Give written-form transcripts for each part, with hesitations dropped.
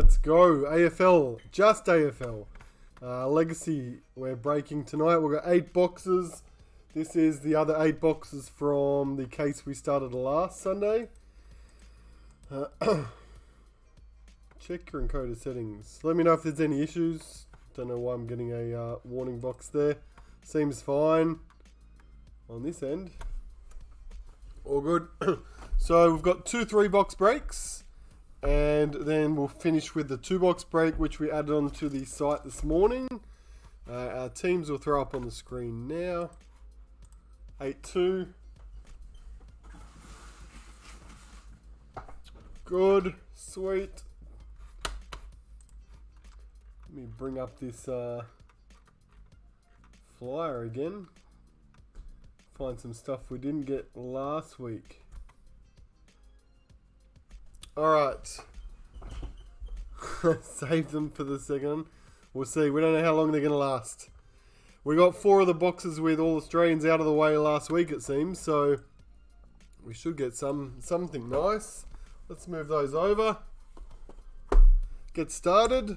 let's go. AFL, just AFL. Legacy, we're breaking tonight. We've got 8 boxes. This is the other 8 boxes from the case we started last Sunday. Check your encoder settings. Let me know if there's any issues. Don't know why I'm getting a warning box there. Seems fine on this end. All good. So we've got 2 3-box breaks, and then we'll finish with the 2-box break, which we added onto the site this morning. Our teams will throw up on the screen now. 8-2. Good, sweet. Let me bring up this flyer again. Find some stuff we didn't get last week. Alright. Save them for the second. We'll see. We don't know how long they're going to last. We got 4 of the boxes with all Australians out of the way last week, it seems. So we should get something nice. Let's move those over. Get started.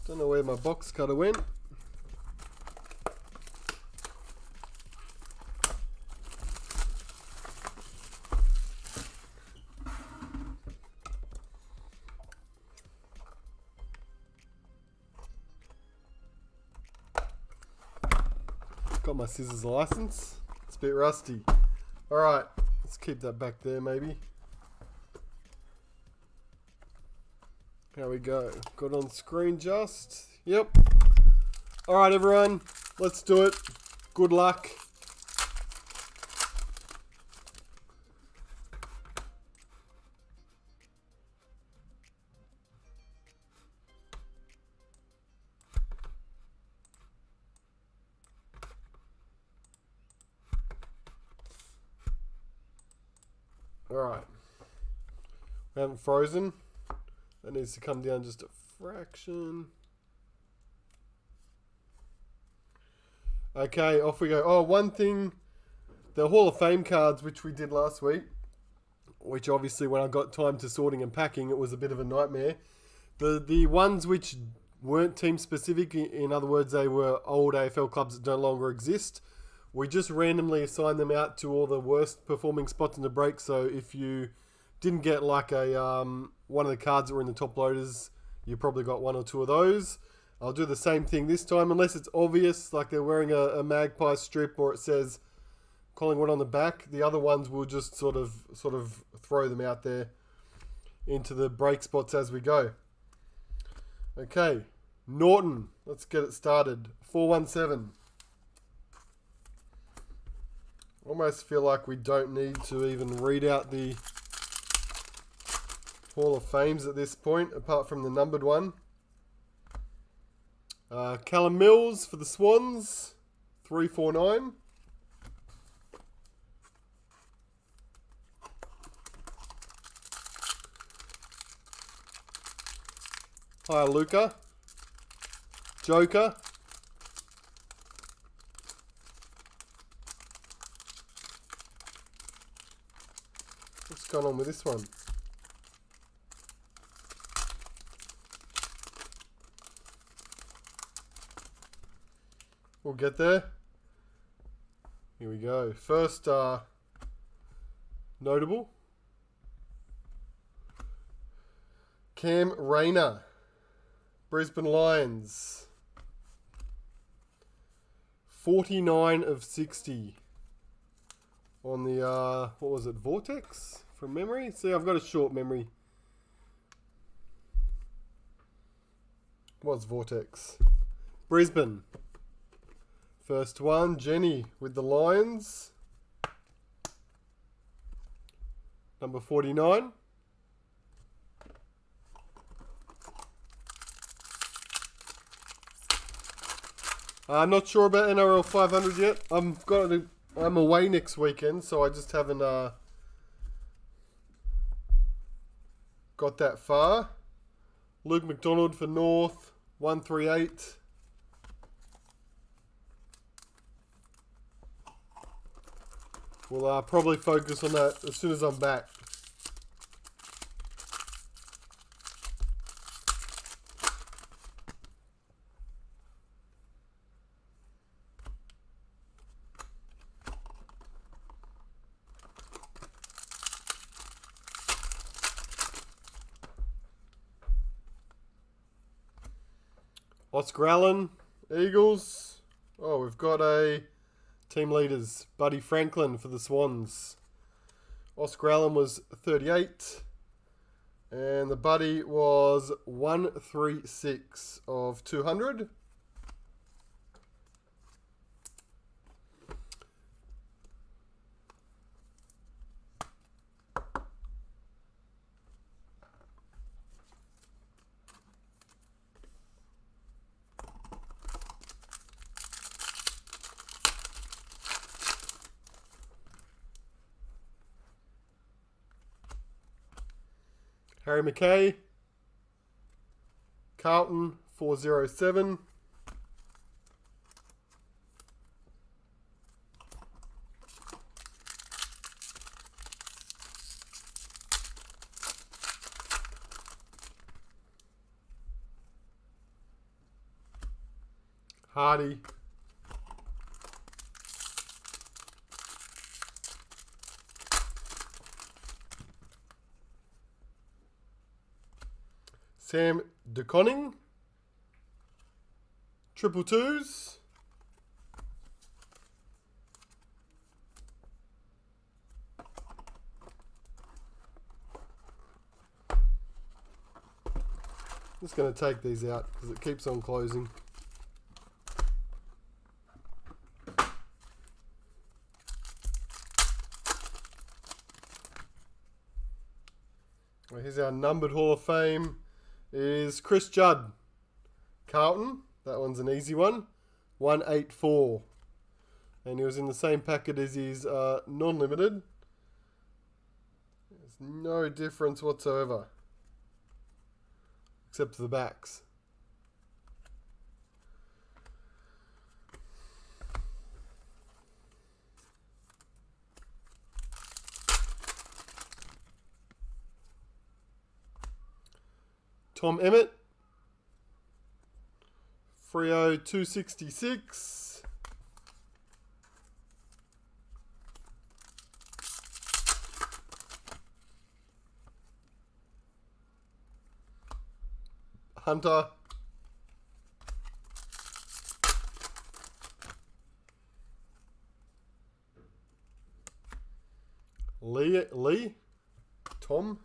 Don't know where my box cutter went. Got my scissors license. It's a bit rusty. Alright, let's keep that back there maybe. There we go. Got on screen just. Yep. Alright everyone, let's do it. Good luck. Alright. We haven't frozen. That needs to come down just a fraction. Okay, off we go. Oh, one thing. The Hall of Fame cards, which we did last week, which obviously when I got time to sorting and packing, it was a bit of a nightmare. The ones which weren't team specific, in other words, they were old AFL clubs that no longer exist, we just randomly assigned them out to all the worst performing spots in the break. So if you didn't get like a one of the cards that were in the top loaders, you probably got 1 or 2 of those. I'll do the same thing this time, unless it's obvious, like they're wearing a magpie strip or it says Collingwood on the back. The other ones will just sort of throw them out there into the break spots as we go. Okay, Norton, let's get it started. 417. Almost feel like we don't need to even read out the Hall of Fames at this point, apart from the numbered one. Callum Mills for the Swans, 349. Hi, Luca. Joker. What's going on with this one? We'll get there. Here we go. First notable. Cam Rayner. Brisbane Lions. 49 of 60. On the, what was it, Vortex? From memory? See, I've got a short memory. What's Vortex? Brisbane. First one, Jenny with the Lions. Number 49. I'm not sure about NRL 500 yet. I'm away next weekend, so I just haven't got that far. Luke McDonald for North, 138. We'll probably focus on that as soon as I'm back. Oscar Allen, Eagles. Oh, we've got a team leaders. Buddy Franklin for the Swans. Oscar Allen was 38. And the Buddy was 136 of 200. Harry McKay, Carlton 407. Hardy. Sam DeConning. Triple twos. Just going to take these out because it keeps on closing. Well, here's our numbered Hall of Fame. Is Chris Judd. Carlton. That one's an easy one. 184. And he was in the same packet as his non-limited. There's no difference whatsoever. Except for the backs. Tom Emmett. Freo 266. Hunter. Lee. Tom.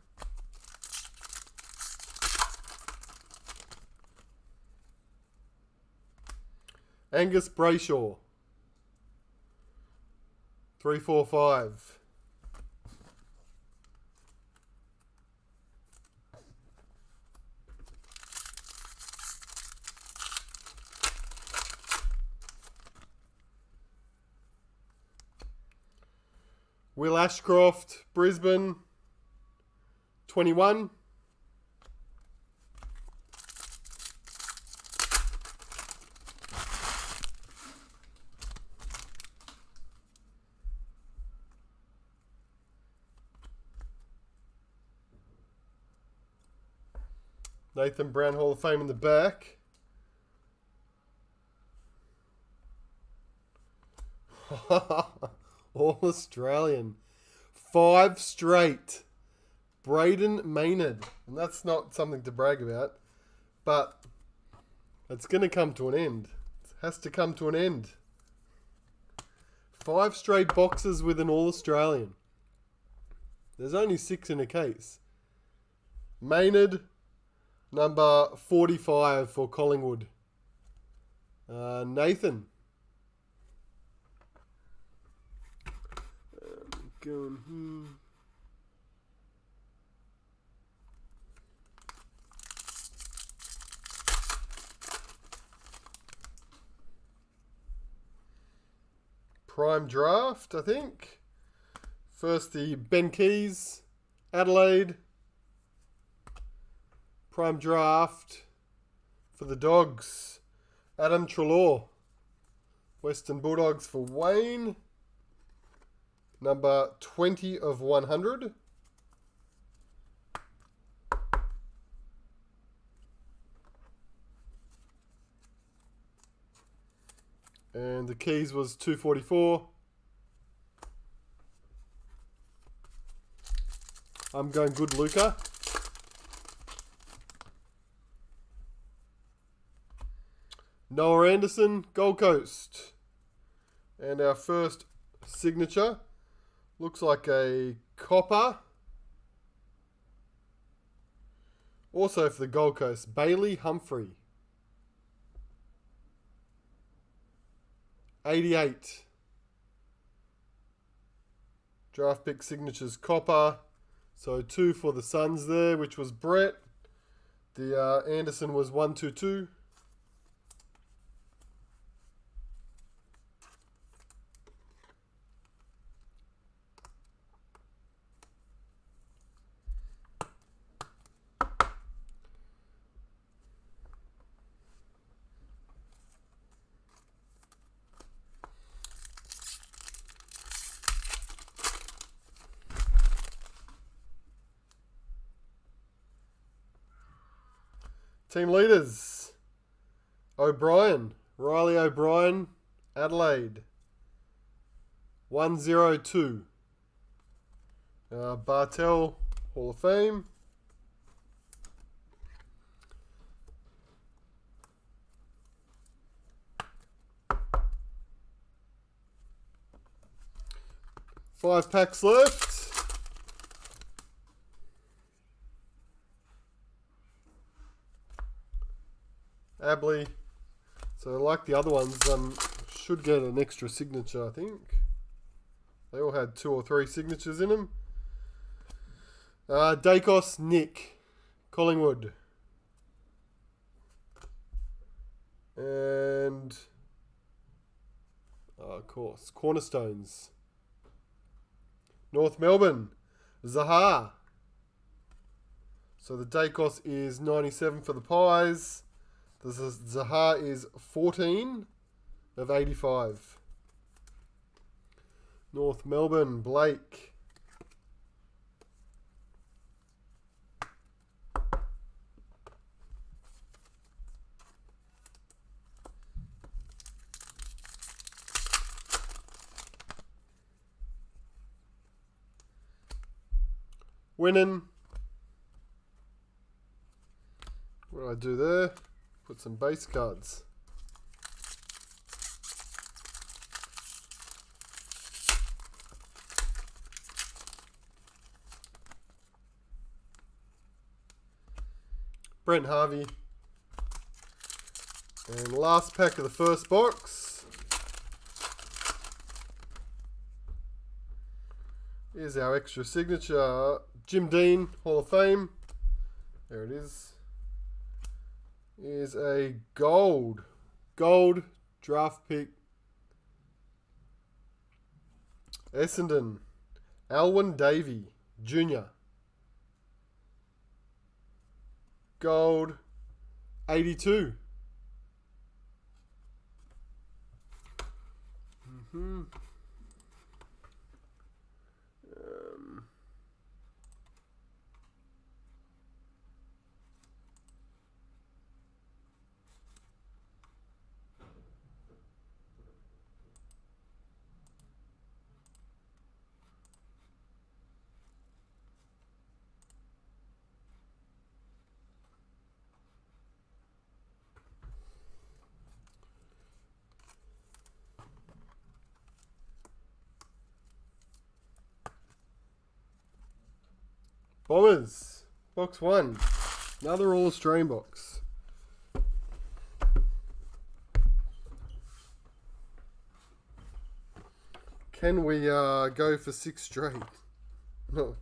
Angus Brayshaw. 345. Will Ashcroft, Brisbane. 21. Nathan Brown Hall of Fame in the back. All Australian. 5 straight. Braden Maynard. And that's not something to brag about. But it's going to come to an end. It has to come to an end. 5 straight boxes with an All Australian. There's only 6 in a case. Maynard. Number 45 for Collingwood. Nathan. Going here. Prime draft, I think. First the Ben Keys, Adelaide. Prime draft for the Dogs. Adam Treloar. Western Bulldogs for Wayne. Number 20 of 100. And the Keys was 244. I'm going good, Luca. Noah Anderson, Gold Coast. And our first signature looks like a copper. Also for the Gold Coast, Bailey Humphrey. 88. Draft pick signatures copper. So 2 for the Suns there, which was Brett. The Anderson was 122. Team leaders. O'Brien. Riley O'Brien. Adelaide. 102. Bartel. Hall of Fame. Five packs left. Abley. So like the other ones, should get an extra signature, I think. They all had 2 or 3 signatures in them. Diggaz, Nick. Collingwood. And, of course, Cornerstones. North Melbourne. Zaha. So the Diggaz is 97 for the Pies. The Zaha is 14 of 85. North Melbourne, Blake. Winning. What do I do there? Put some base cards. Brent Harvey. And last pack of the first box. Here's our extra signature. Jim Dean, Hall of Fame. There it is. Is a gold draft pick. Essendon, Alwyn Davey Jr. Gold, 82. Bombers, box 1. Another All-Australian box. Can we go for 6 straight? No,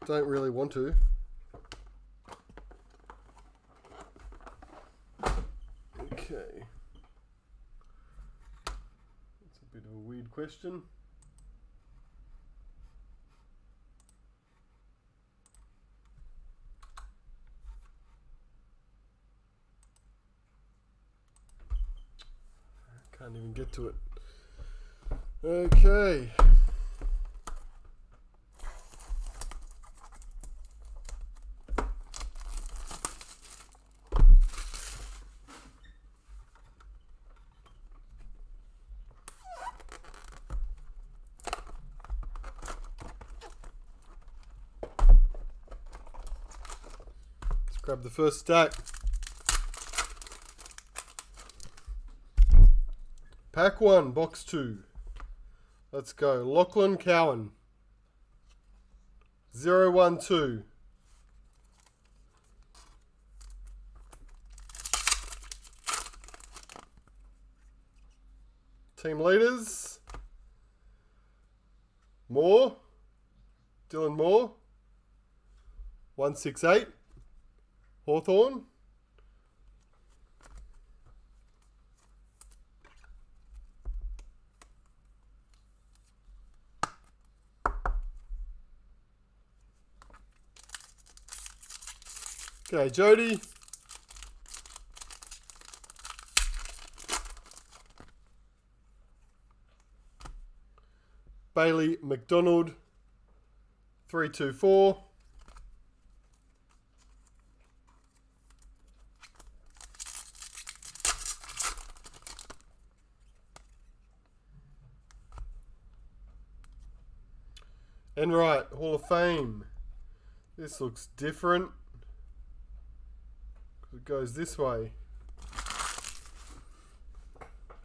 don't really want to. Okay. That's a bit of a weird question. Can't even get to it. Okay. Let's grab the first stack. Pack 1, box 2. Let's go. Lachlan Cowan. 012. Team leaders. Moore. Dylan Moore. 168. Hawthorn. Okay, Jody. Bailey McDonald. 324. Enright, Hall of Fame. This looks different. It goes this way.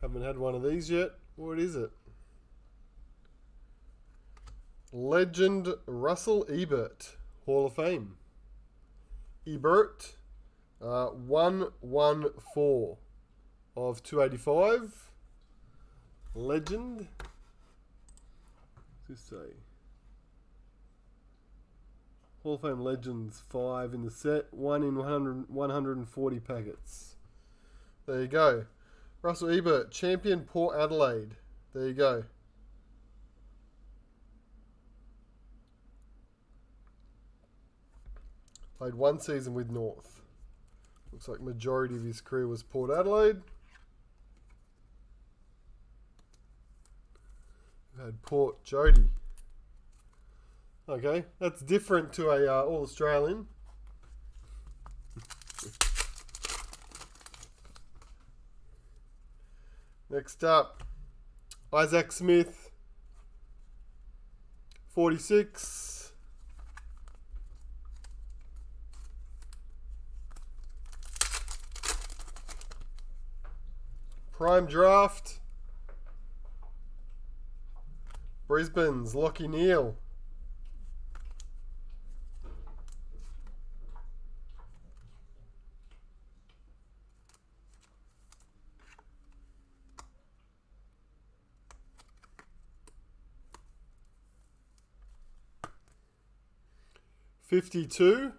Haven't had one of these yet. What is it? Legend Russell Ebert, Hall of Fame. Ebert, 114 of 285. Legend. What's this say? Hall of Fame Legends 5 in the set, 1 in 140 packets. There you go. Russell Ebert, champion Port Adelaide. There you go. Played one season with North. Looks like majority of his career was Port Adelaide. We've had Port Jody. Okay, that's different to a All-Australian. Next up, Isaac Smith, 46. Prime Draft, Brisbane's Lockie Neal. $52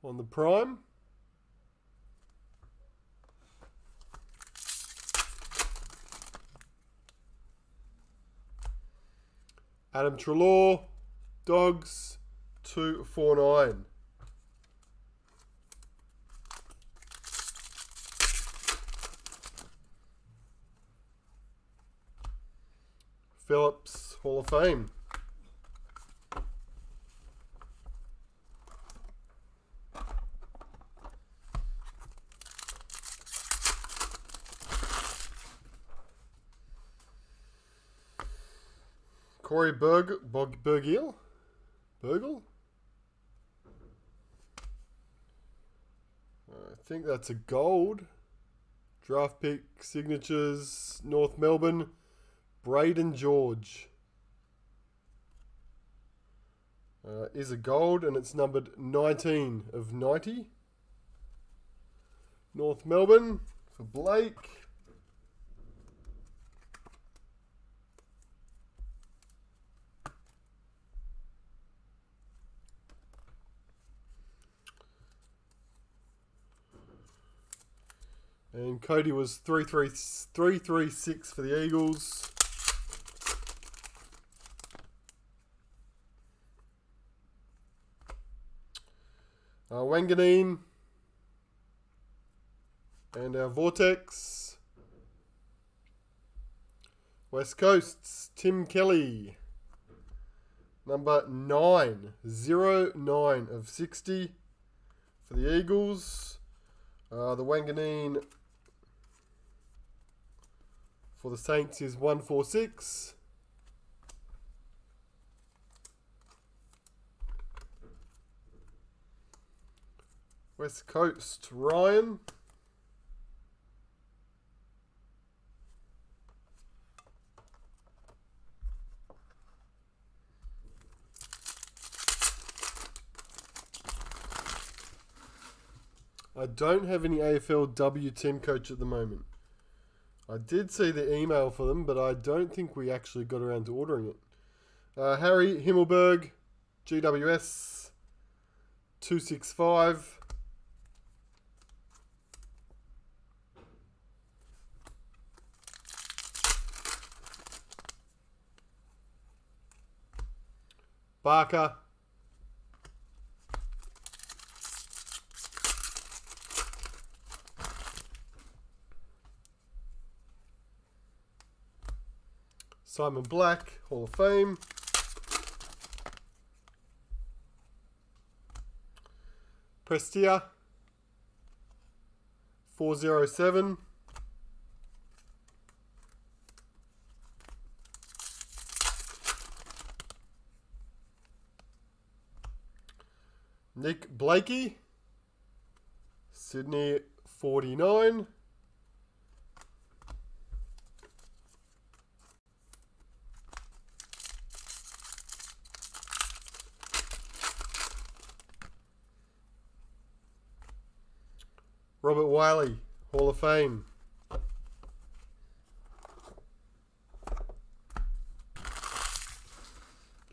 on the prime. Adam Treloar, Dogs, 249. Phillips, Hall of Fame. Corey Burgill? Burgle? I think that's a gold. Draft pick, signatures, North Melbourne, Braden George. Is a gold and it's numbered 19 of 90. North Melbourne for Blake. And Cody was 336 for the Eagles. Wanganeen. And our Vortex. West Coast's Tim Kelly. Number 9. 09 of 60 for the Eagles. The Wanganeen for the Saints is 146. West Coast, Ryan. I don't have any AFLW team coach at the moment. I did see the email for them, but I don't think we actually got around to ordering it. Harry Himmelberg, GWS 265. Barker. Simon Black, Hall of Fame. Prestia, 407. Nick Blakey, Sydney, 49. Robert Wiley, Hall of Fame.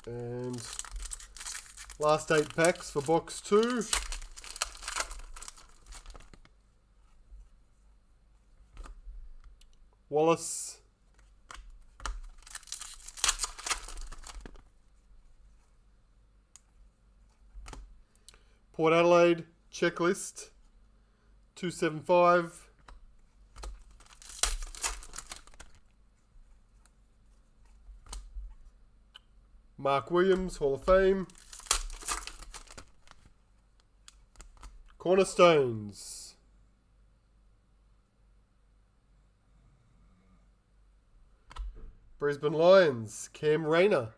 And last 8 packs for box 2. Wallace. Port Adelaide, checklist. 275. Mark Williams, Hall of Fame. Cornerstones. Brisbane Lions, Cam Rayner.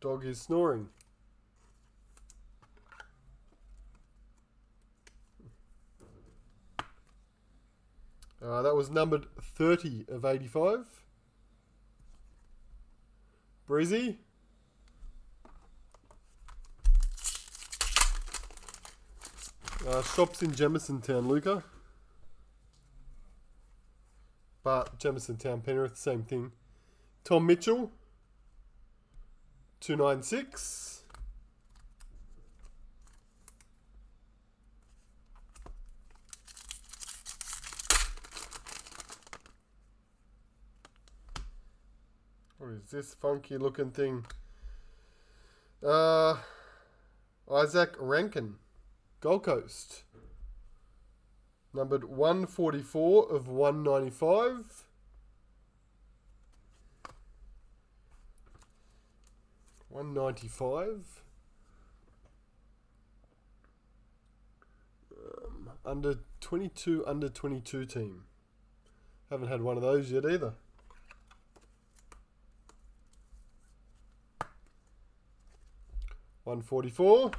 Dog is snoring. That was numbered 30 of 85. Breezy. Shops in Jamisontown, Luca. But Jamisontown, Penrith, same thing. Tom Mitchell. 296. What is this funky looking thing? Isaac Rankin, Gold Coast. Numbered 144 of 195. Under 22 team. Haven't had one of those yet either. $144.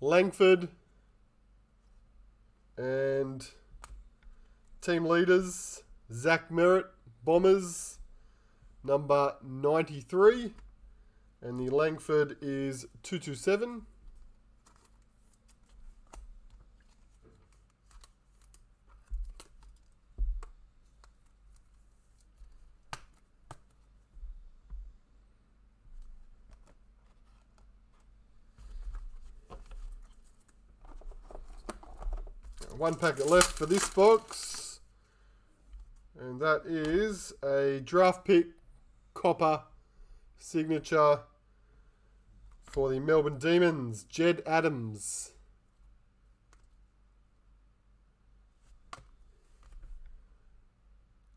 Langford and team leaders Zach Merritt, Bombers, number 93, and the Langford is 227. One packet left for this box, and that is a draft pick copper signature for the Melbourne Demons, Jed Adams.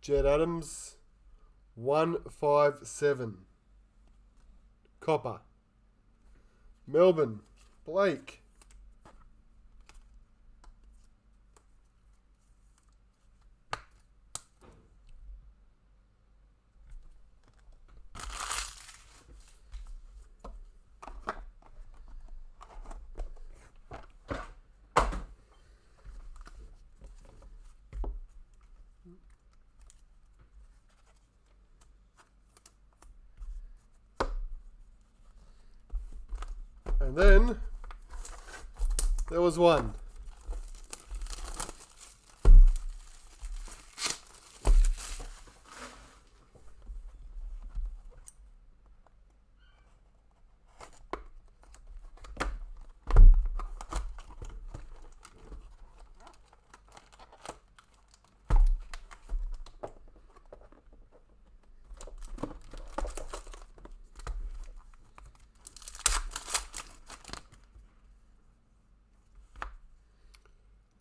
Jed Adams, 157. Copper. Melbourne, Blake. And then there was one.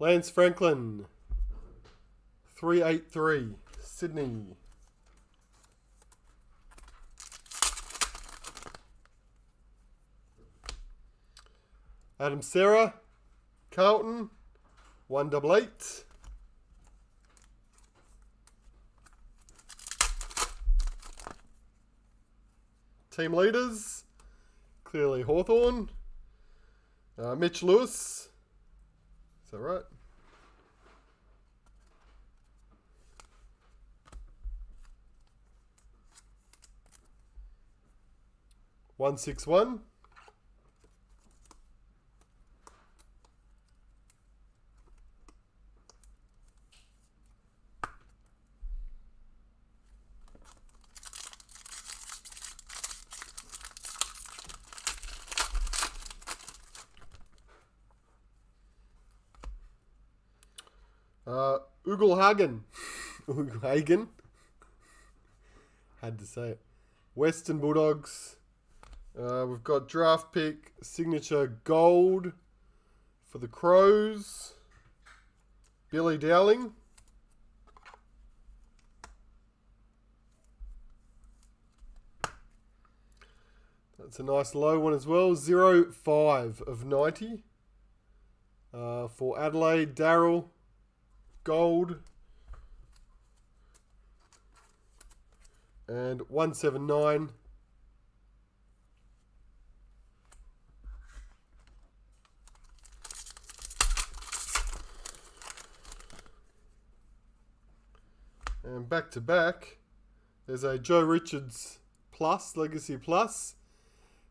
Lance Franklin, 383, Sydney. Adam Serra, Carlton, 188. Team leaders, clearly Hawthorn. Mitch Lewis. Is that right? $161. Ugelhagen. Ugelhagen. Had to say it. Western Bulldogs. We've got draft pick signature gold for the Crows. Billy Dowling. That's a nice low one as well. 0.5 of 90. For Adelaide, Darryl. Gold. And 179. And back to back, there's a Joe Richards Plus, Legacy Plus.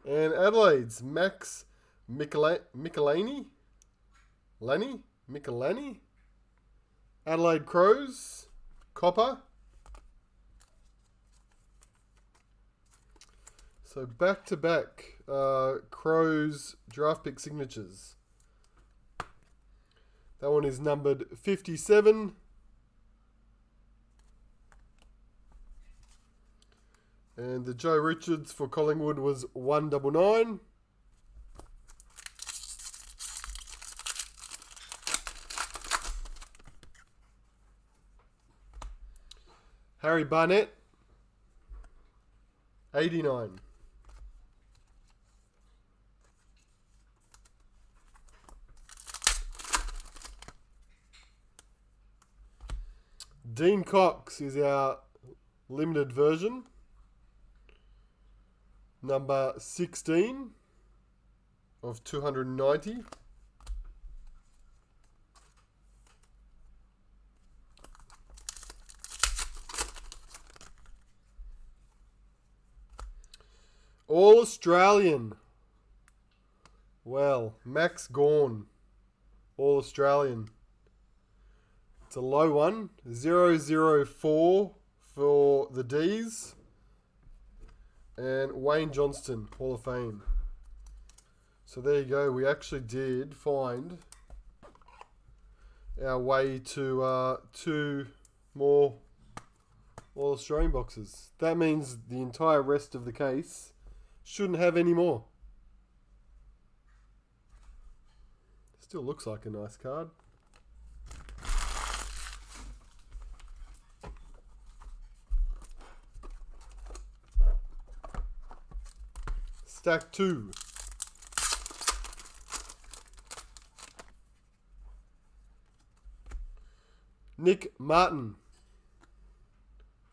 And Adelaide's Max Michelani. Michelani. Adelaide Crows, Copper. So back to back, Crows draft pick signatures. That one is numbered 57. And the Joe Richards for Collingwood was 199. Harry Barnett, 89. Dean Cox is our limited version. Number 16 of 290. All Australian. Well, Max Gawn. All Australian. It's a low one. 004 for the D's. And Wayne Johnston, Hall of Fame. So there you go. We actually did find our way to 2 more All Australian boxes. That means the entire rest of the case shouldn't have any more. Still looks like a nice card. Stack 2. Nick Martin,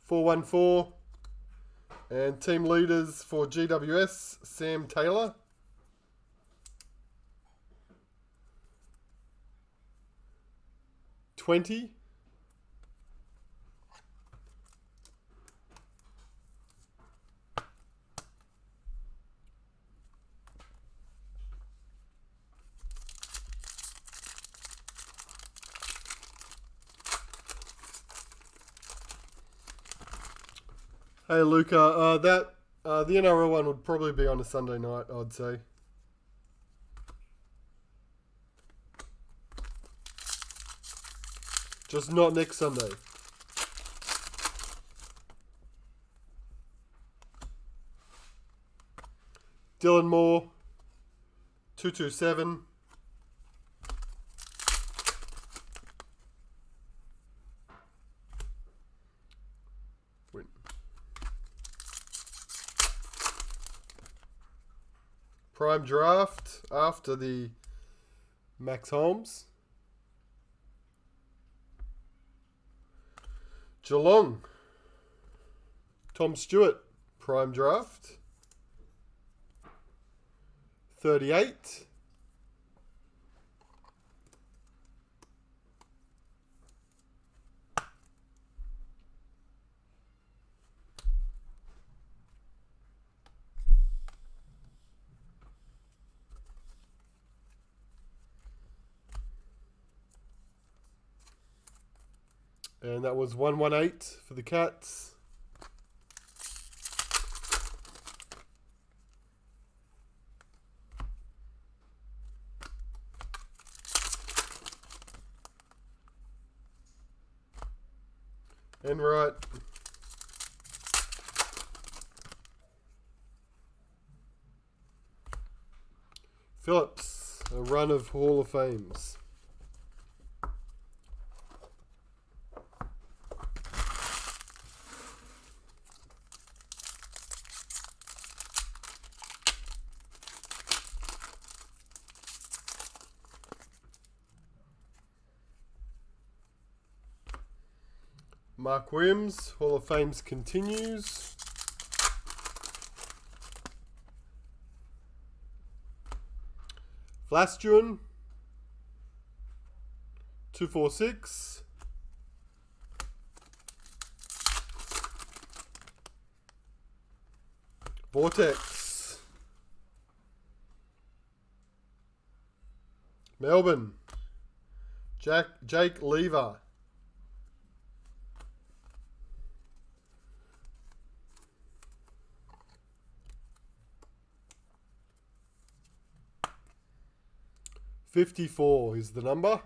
414. And team leaders for GWS, Sam Taylor. $20. Hey, Luca, the NRL one would probably be on a Sunday night, I'd say. Just not next Sunday. Dylan Moore, 227. Win. Prime draft after the Max Holmes. Geelong, Tom Stewart, prime draft. 38. And that was 118 for the Cats. And right. Phillips, a run of Hall of Fames. Mark Williams, Hall of Fames continues. Vlastuin, 246. Vortex. Melbourne, Jake Lever. $54 is the number.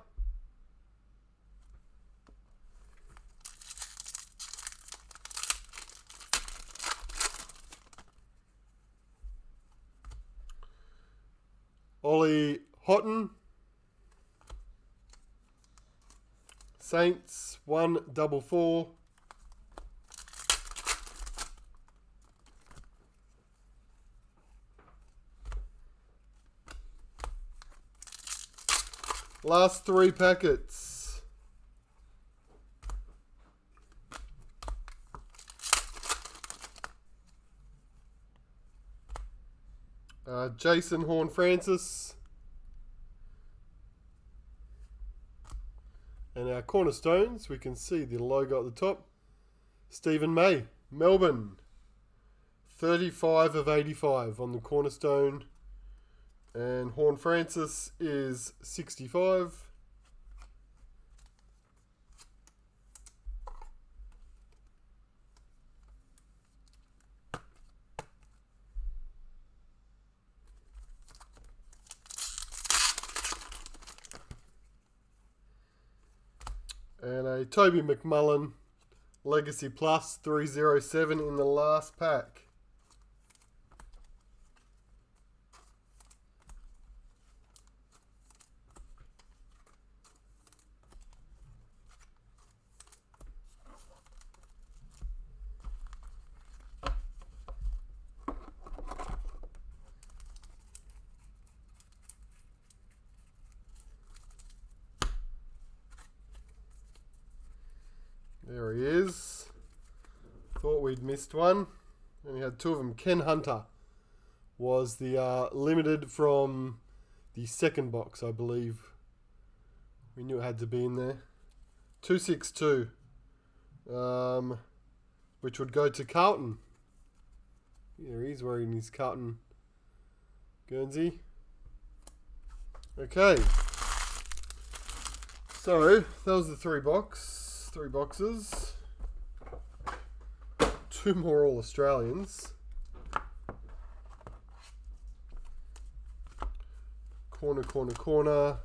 Ollie Houghton. Saints, 144. Last 3 packets. Jason Horne-Francis. And our cornerstones, we can see the logo at the top. Stephen May, Melbourne. 35 of 85 on the cornerstone. And Horne-Francis is 65. And a Toby McMullen Legacy Plus 307 in the last pack. There he is. Thought we'd missed one. Only had 2 of them. Ken Hunter was the limited from the second box, I believe. We knew it had to be in there. 262. Which would go to Carlton. There he's wearing his Carlton Guernsey. Okay. So, that was the 3 boxes. 2 more All-Australians. Corner.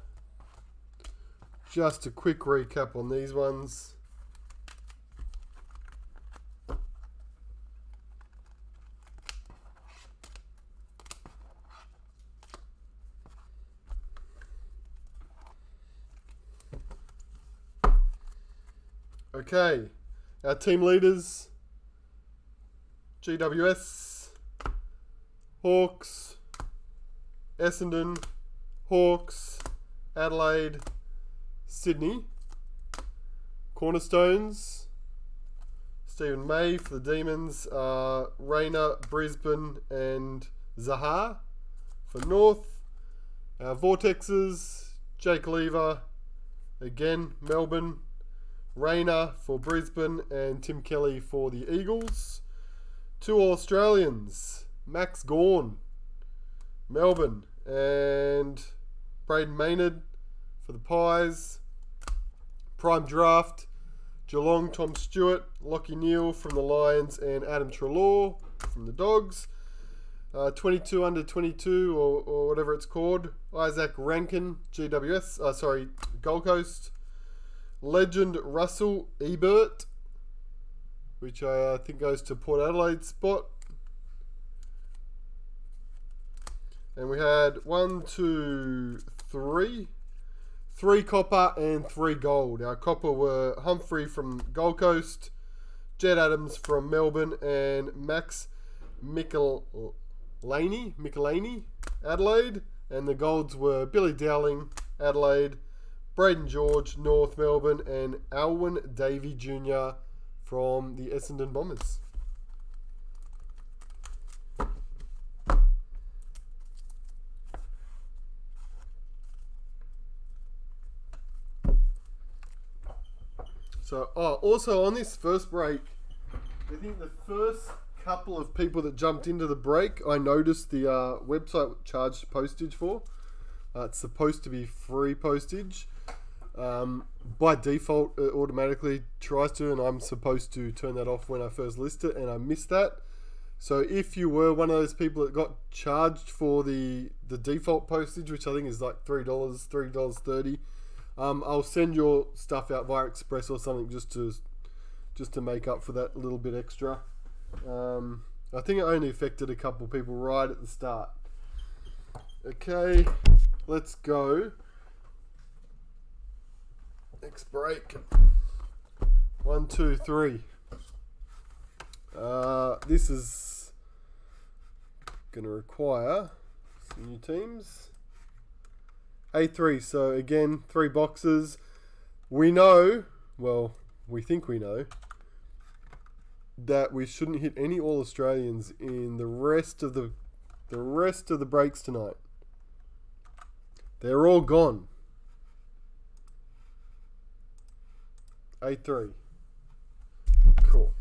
Just a quick recap on these ones. Okay, our team leaders: GWS, Hawks, Essendon, Hawks, Adelaide, Sydney. Cornerstones: Stephen May for the Demons, Rayner, Brisbane, and Zaha for North. Our Vortexes: Jake Lever, again, Melbourne, Rayner for Brisbane, and Tim Kelly for the Eagles. 2 All-Australians: Max Gawn, Melbourne, and Braden Maynard for the Pies. Prime Draft: Geelong, Tom Stewart, Lachie Neale from the Lions, and Adam Treloar from the Dogs. 22 under 22 or whatever it's called: Isaac Rankin, Gold Coast. Legend Russell Ebert, which I think goes to Port Adelaide spot. And we had 3 copper and 3 gold. Our copper were Humphrey from Gold Coast, Jed Adams from Melbourne, and Max Michelini, Adelaide. And the golds were Billy Dowling, Adelaide, Braden George, North Melbourne, and Alwyn Davey Jr. from the Essendon Bombers. So, also on this first break, I think the first couple of people that jumped into the break, I noticed the website charged postage for. It's supposed to be free postage. By default, it automatically tries to, and I'm supposed to turn that off when I first list it, and I missed that. So if you were one of those people that got charged for the default postage, which I think is like $3.30, I'll send your stuff out via Express or something just to make up for that little bit extra. I think it only affected a couple of people right at the start. Okay, let's go. Next break. 1, 2, 3. This is going to require some new teams. A3, so again, 3 boxes. We know, well, we think we know, that we shouldn't hit any All-Australians in the rest of the breaks tonight. They're all gone. A3. Cool.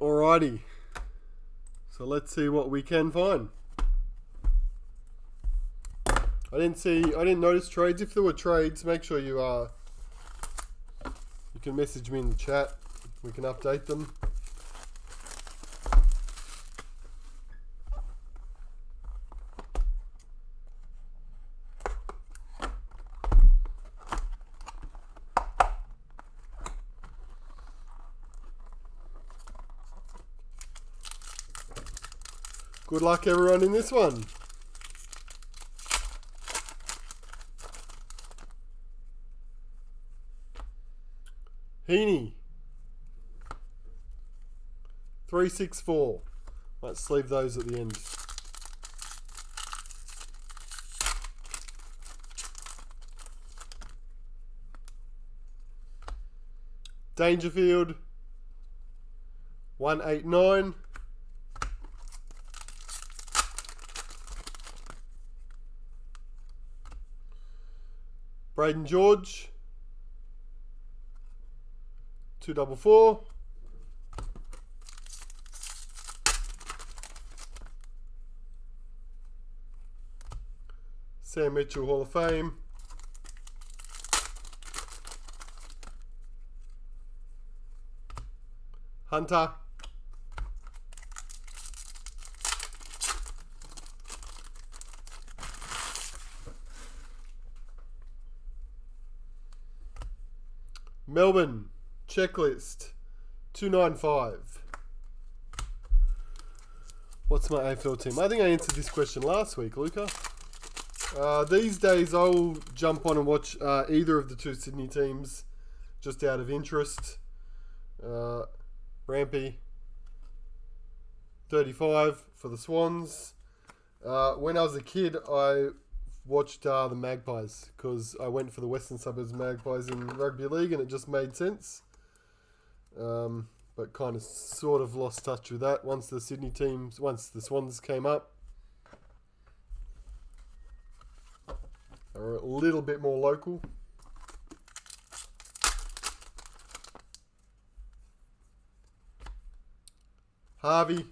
Alrighty. So let's see what we can find. I didn't notice trades. If there were trades, make sure you can message me in the chat. We can update them. Good luck, everyone, in this one. Heaney. 364. Let's sleeve those at the end. Dangerfield. 189. Braden George, 244. Sam Mitchell, Hall of Fame. Hunter. Melbourne, checklist, 295. What's my AFL team? I think I answered this question last week, Luca. These days I'll jump on and watch either of the two Sydney teams just out of interest. Rampy, 35 for the Swans. When I was a kid, I watched the Magpies because I went for the Western Suburbs Magpies in rugby league and it just made sense. But kind of sort of lost touch with that once the Swans came up. They were a little bit more local. Harvey.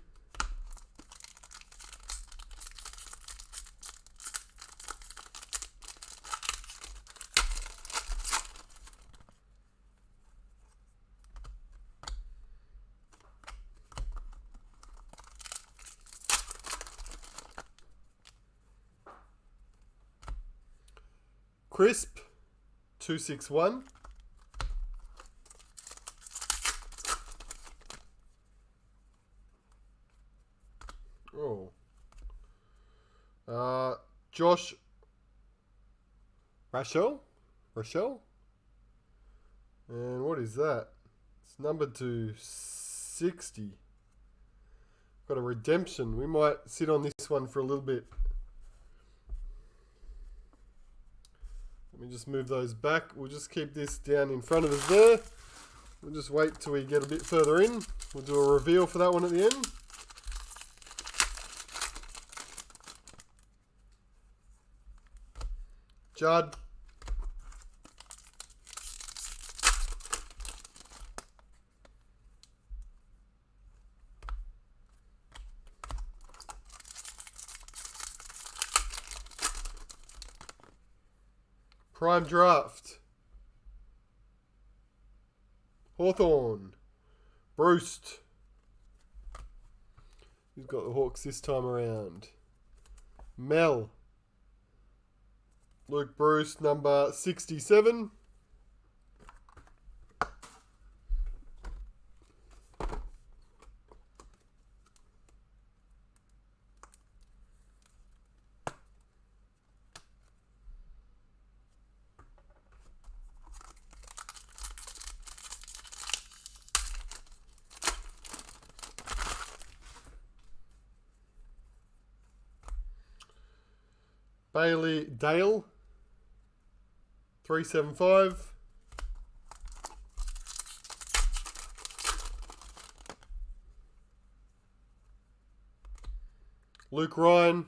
Crisp, 261. Oh. Josh Rachel? And what is that? It's numbered to 60. Got a redemption. We might sit on this one for a little bit. Let me just move those back. We'll just keep this down in front of us there. We'll just wait till we get a bit further in. We'll do a reveal for that one at the end. Judd. Prime draft. Hawthorn. Bruce. Who's got the Hawks this time around? Mel. Luke Bruce, number 67. Bailey Dale, 375. Luke Ryan,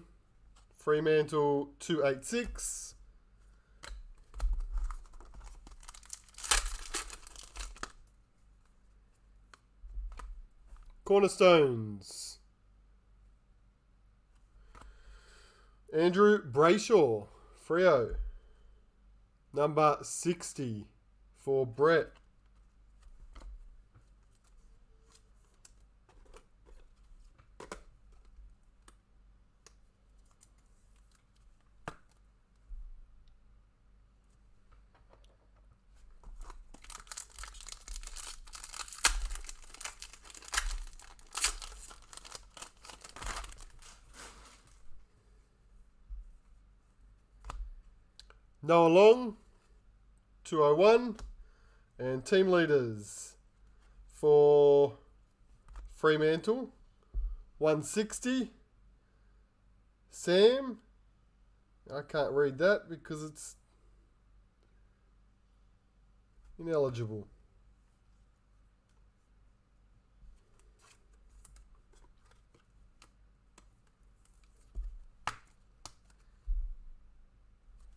Fremantle, 286. Cornerstones. Andrew Brayshaw, Freo, number 60 for Brett. Noah Long, 201. And team leaders for Fremantle, 160. Sam, I can't read that because it's ineligible.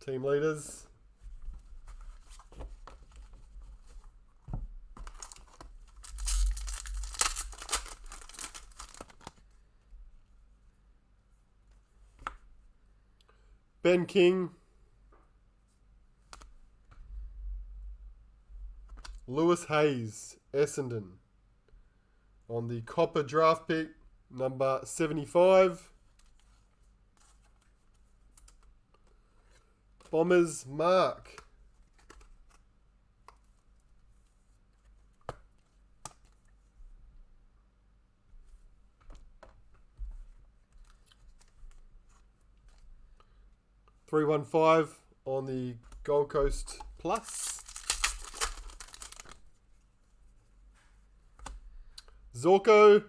Team leaders. Ben King. Lewis Hayes, Essendon. On the copper draft pick, number 75. Bombers Mark. $315 on the Gold Coast Plus. Zorko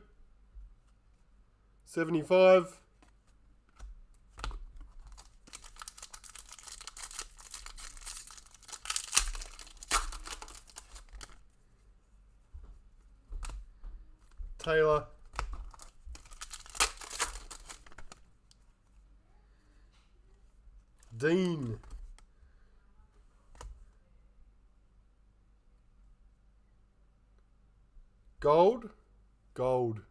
75. Taylor. Dean. Gold. Gold.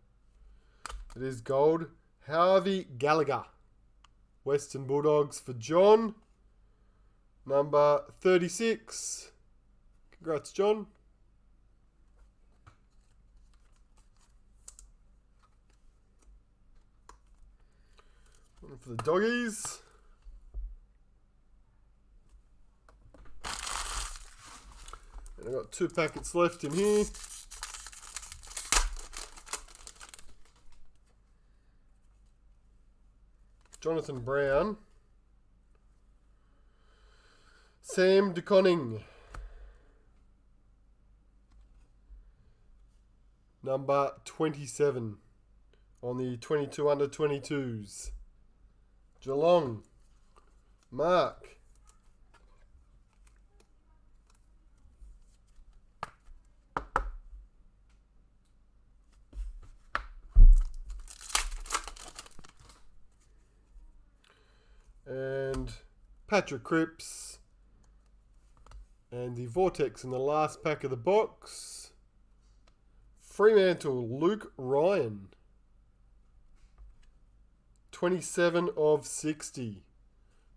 It is gold. Harvey Gallagher. Western Bulldogs for John. Number 36. Congrats, John. One for the doggies. And I've got 2 packets left in here. Jonathan Brown. Sam DeConning. Number 27 on the 22 under 22s. Geelong. Mark. And Patrick Cripps. And the Vortex in the last pack of the box. Fremantle, Luke Ryan. 27 of 60.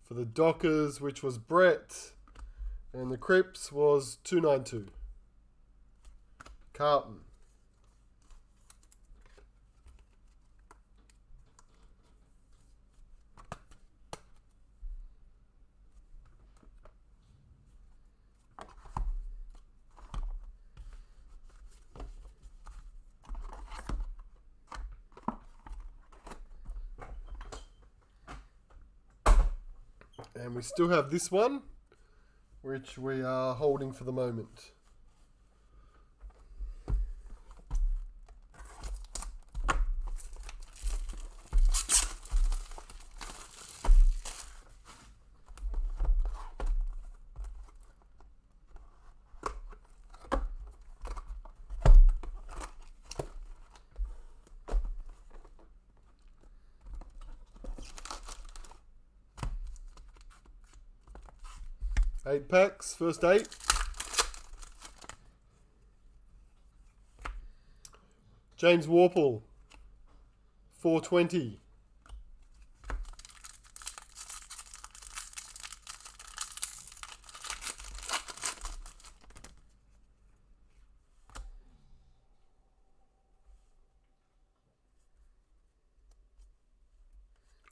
For the Dockers, which was Brett. And the Cripps was 292. Carlton. And we still have this one, which we are holding for the moment. Eight packs, first 8. James Warple, 420.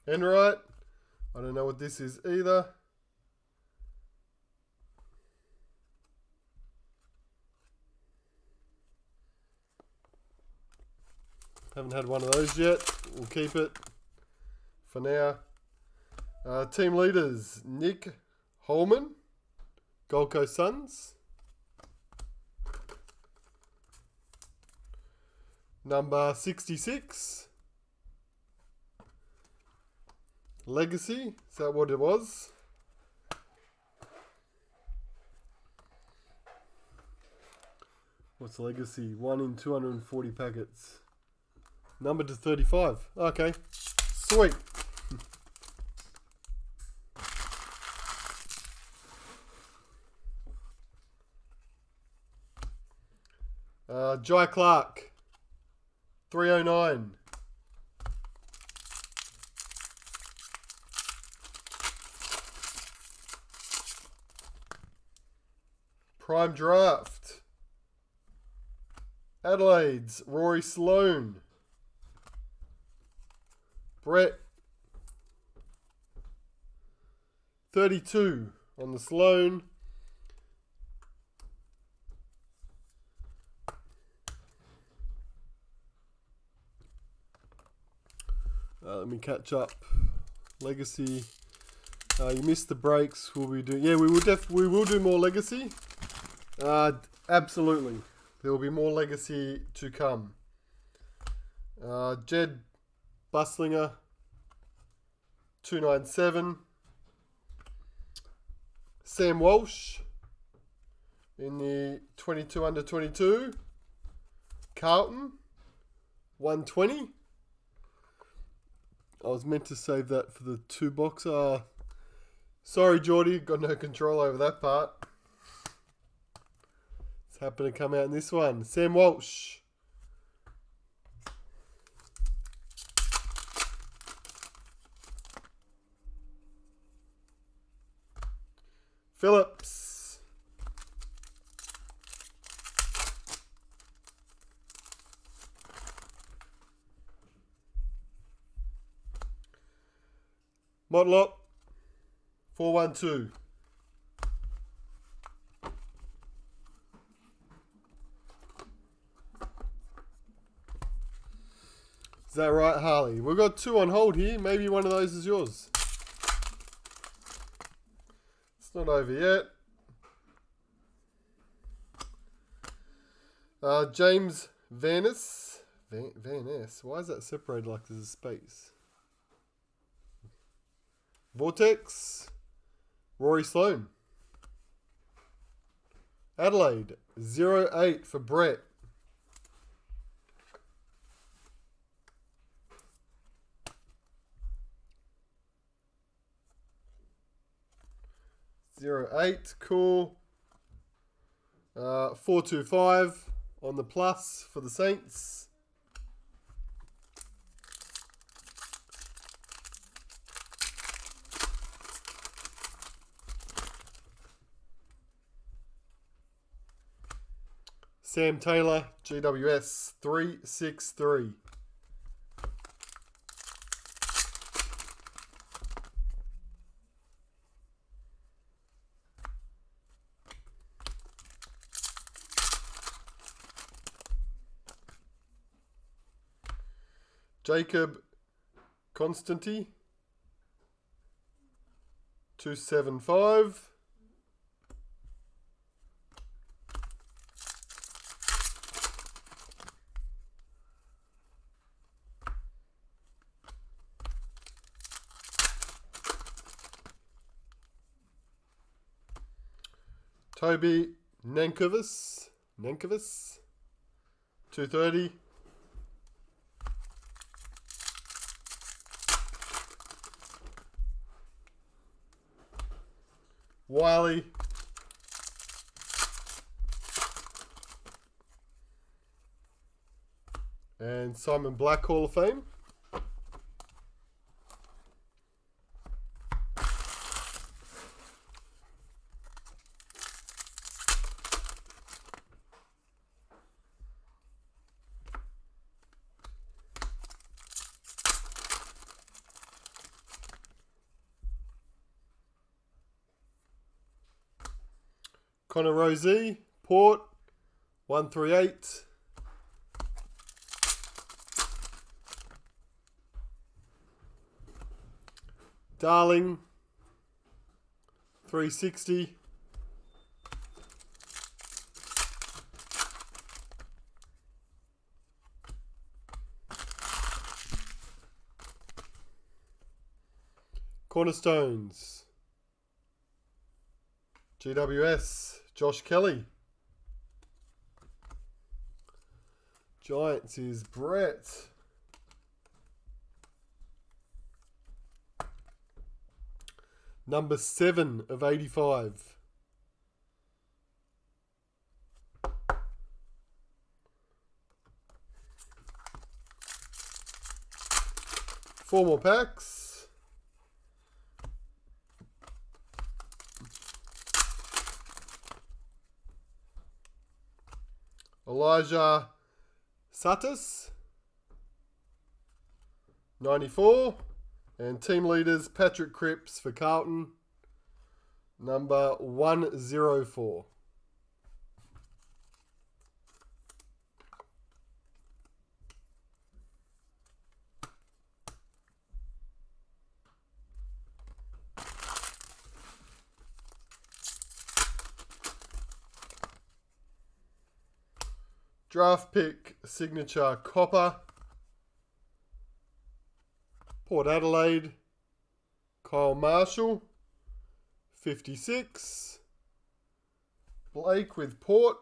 Enright, I don't know what this is either. Haven't had one of those yet. We'll keep it for now. Team leaders, Nick Holman, Gold Coast Suns. Number 66. Legacy, is that what it was? What's Legacy? 1 in 240 packets. Number to 35. Okay. Sweet. Jai Clark. 309. Prime Draft. Adelaide's Rory Sloane. Brett. 32 on the Sloane. Let me catch up. Legacy. You missed the breaks. Will we do? Yeah, we will do more Legacy. Absolutely. There will be more Legacy to come. Jed Buslinger, 297. Sam Walsh in the 22 under 22. Carlton, 120. I was meant to save that for the 2 box. Sorry, Geordie, got no control over that part. It's happened to come out in this one. Sam Walsh. Phillips. Motlop. 412. Is that right, Harley? We've got 2 on hold here. Maybe one of those is yours. It's not over yet. James Vanis. Vanis. Why is that separated like there's a space? Vortex. Rory Sloane. Adelaide. 08 for Brett. .08, cool. 425 on the plus for the Saints. Sam Taylor, GWS 363. Jacob Constanti, 275. Toby Nankovas, 230. Wiley. And Simon Black, Hall of Fame. Connor Rosie, Port, 138. Darling, 360. Cornerstones, GWS, Josh Kelly. Giants is Brett. Number 7 of 85. Four more packs. Elijah Satis, 94. And team leaders, Patrick Cripps for Carlton, number 104. Draft pick signature Copper, Port Adelaide, Kyle Marshall, 56. Blake with Port.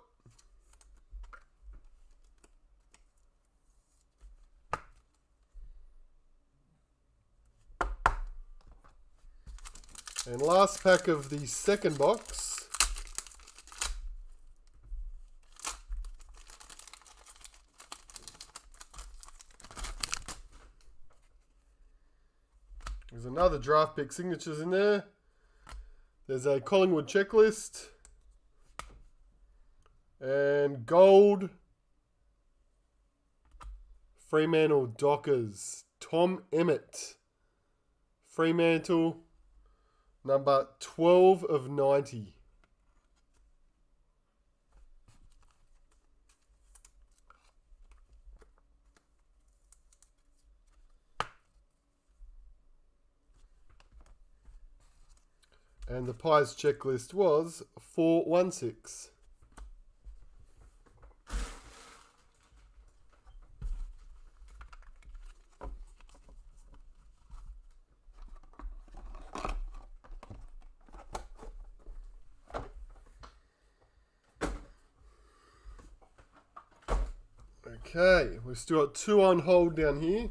And last pack of the second box. There's another draft pick signatures in there. There's a Collingwood checklist. And gold. Fremantle Dockers. Tom Emmett. Fremantle. Number 12 of 90. And the Pies checklist was 416. Okay, we've still got 2 on hold down here,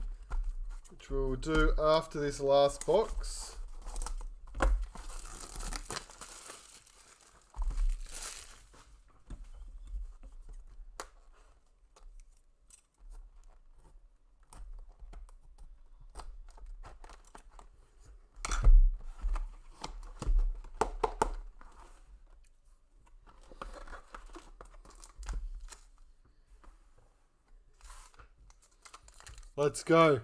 which we'll do after this last box. Let's go.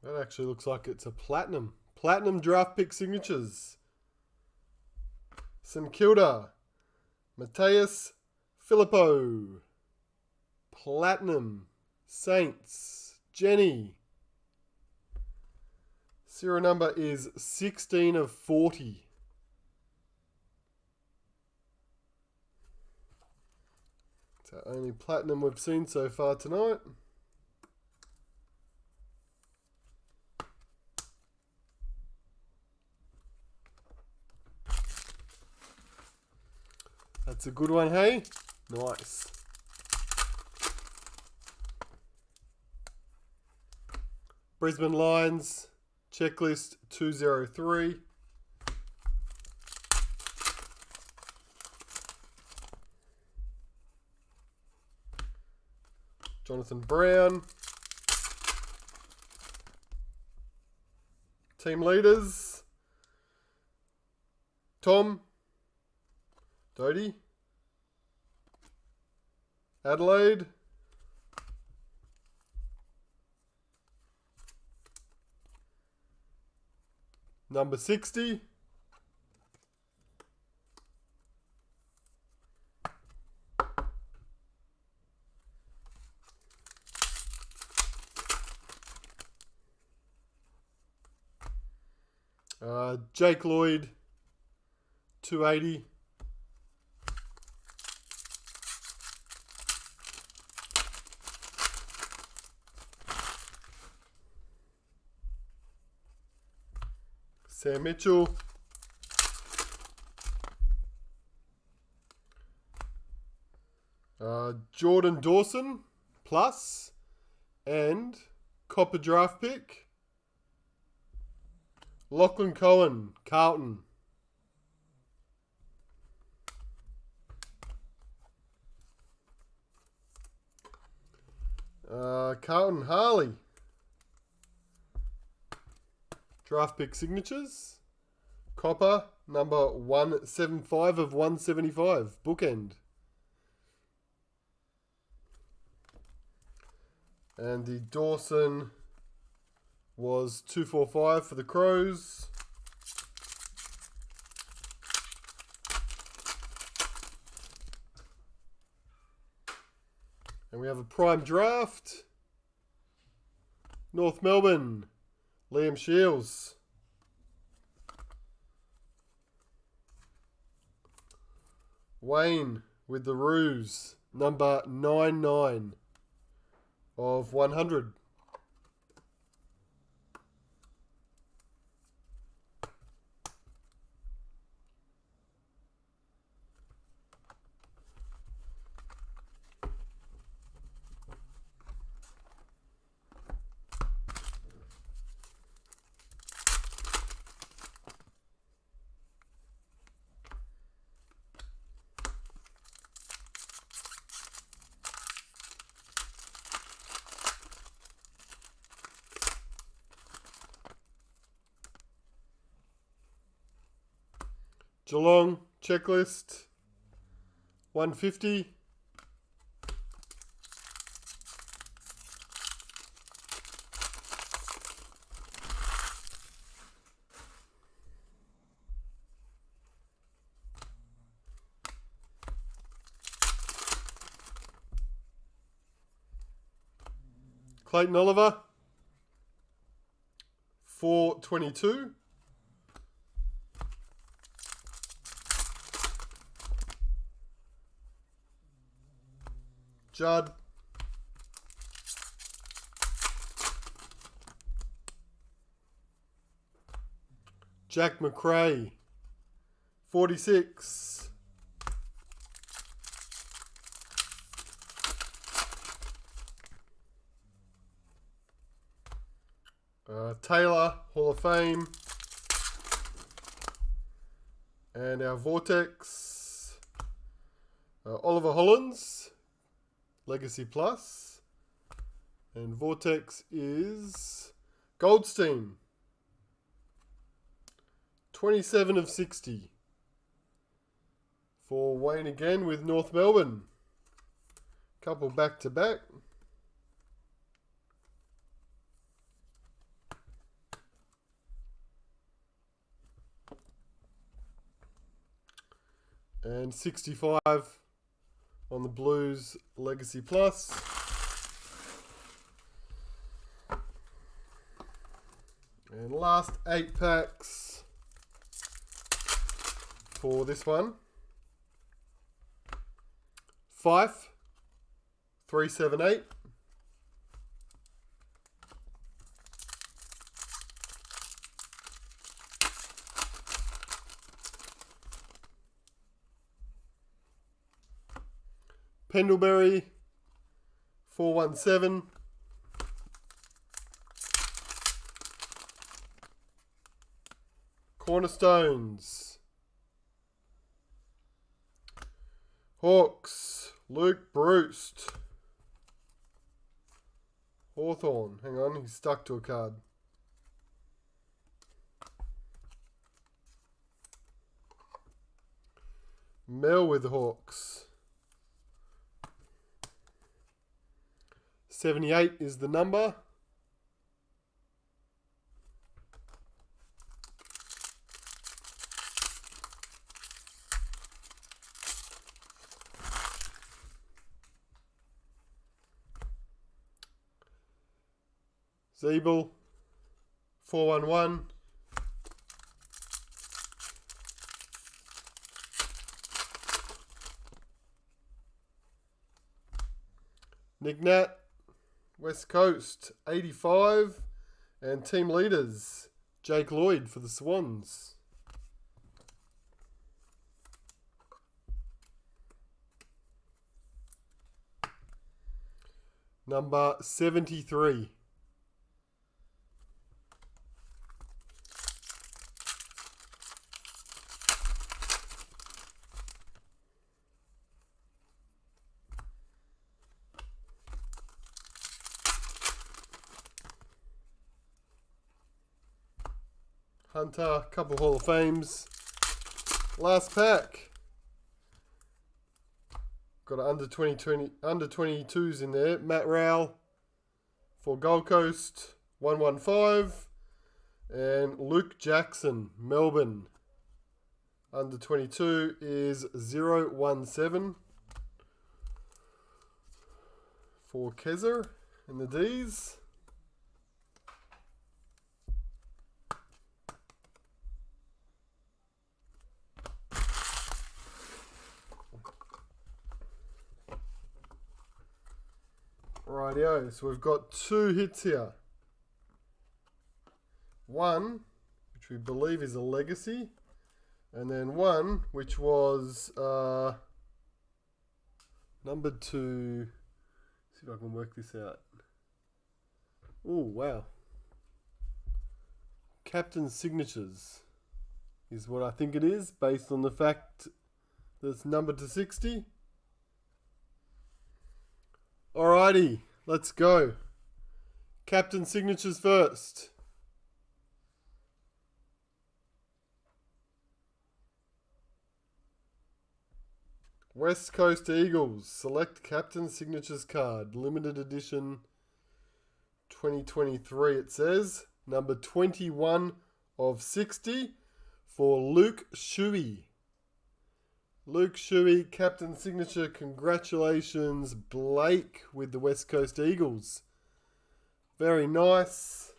That actually looks like it's a platinum. Platinum draft pick signatures. St Kilda. Mateus Filippo. Platinum. Saints. Jenny. Serial number is 16 of 40. It's our only platinum we've seen so far tonight. That's a good one, hey? Nice. Brisbane Lions. Checklist 203. Jonathan Brown. Team leaders. Tom. Doty. Adelaide. Number 60. Jake Lloyd, 280. Sam Mitchell. Jordan Dawson, plus. And Copper draft pick. Lachlan Cohen, Carlton. Carlton Harley. Draft pick signatures. Copper, number 175 of 175. Bookend. And the Dawson was 245 for the Crows. And we have a prime draft. North Melbourne, Liam Shields. Wayne with the Roos, number 99 of 100. Geelong, checklist, 150. Clayton Oliver, 422. Judd. Jack McRae, 46. Taylor, Hall of Fame. And our Vortex, Oliver Hollins, Legacy Plus. And Vortex is Goldstein, 27 of 60. For Wayne again with North Melbourne. Couple back to back. And 65 on the Blues Legacy Plus. And last 8 packs for this one. Fife, 378. Pendlebury, 417. Cornerstones. Hawks, Luke Bruce. Hawthorn, hang on, he's stuck to a card. Mel with the Hawks. 78 is the number. Zeeble, 411. Nick Nat, West Coast, 85. And team leaders, Jake Lloyd for the Swans. Number 73. Hunter, couple Hall of Fames. Last pack. Got an under 22s in there. Matt Rowell for Gold Coast, 115. And Luke Jackson, Melbourne. Under 22 is 017 for Keza in the D's. Rightio, so we've got 2 hits here. One, which we believe is a legacy, and then one, which was number 2. See if I can work this out. Oh, wow. Captain Signatures is what I think it is, based on the fact that it's numbered to 60. Alrighty, let's go. Captain Signatures first. West Coast Eagles, select Captain Signatures card, limited edition 2023 it says. Number 21 of 60 for Luke Shuey. Luke Shuey, Captain Signature, congratulations Blake with the West Coast Eagles. Very nice.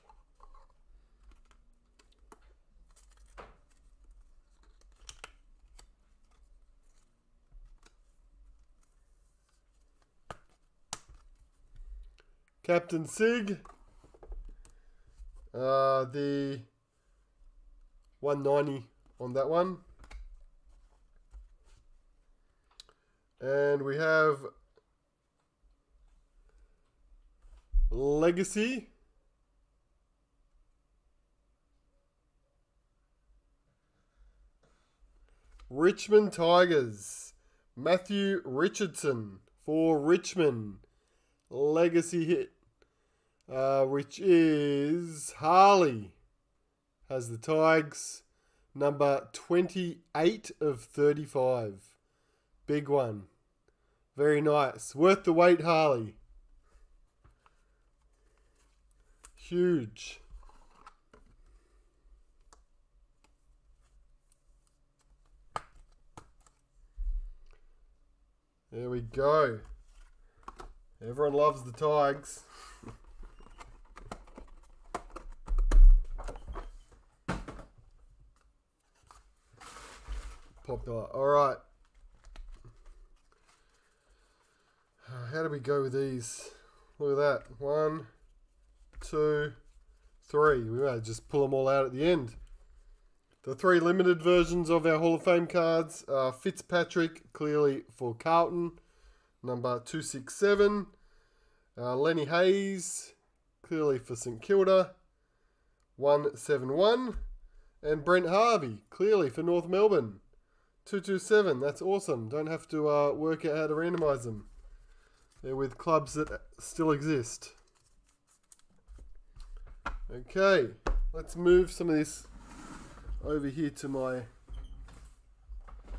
Captain Sig, the 190 on that one. And we have Legacy. Richmond Tigers, Matthew Richardson for Richmond. Legacy hit, which is Harley. Has the Tigers, number 28 of 35. Big one. Very nice. Worth the wait, Harley. Huge. There we go. Everyone loves the Tigers. Popular. Alright. How do we go with these? Look at that. 1, 2, 3. We might just pull them all out at the end. The 3 limited versions of our Hall of Fame cards are Fitzpatrick, clearly for Carlton, number 267. Lenny Hayes, clearly for St Kilda, 171. And Brent Harvey, clearly for North Melbourne, 227. That's awesome. Don't have to work out how to randomise them. They're with clubs that still exist. Okay, let's move some of this over here to my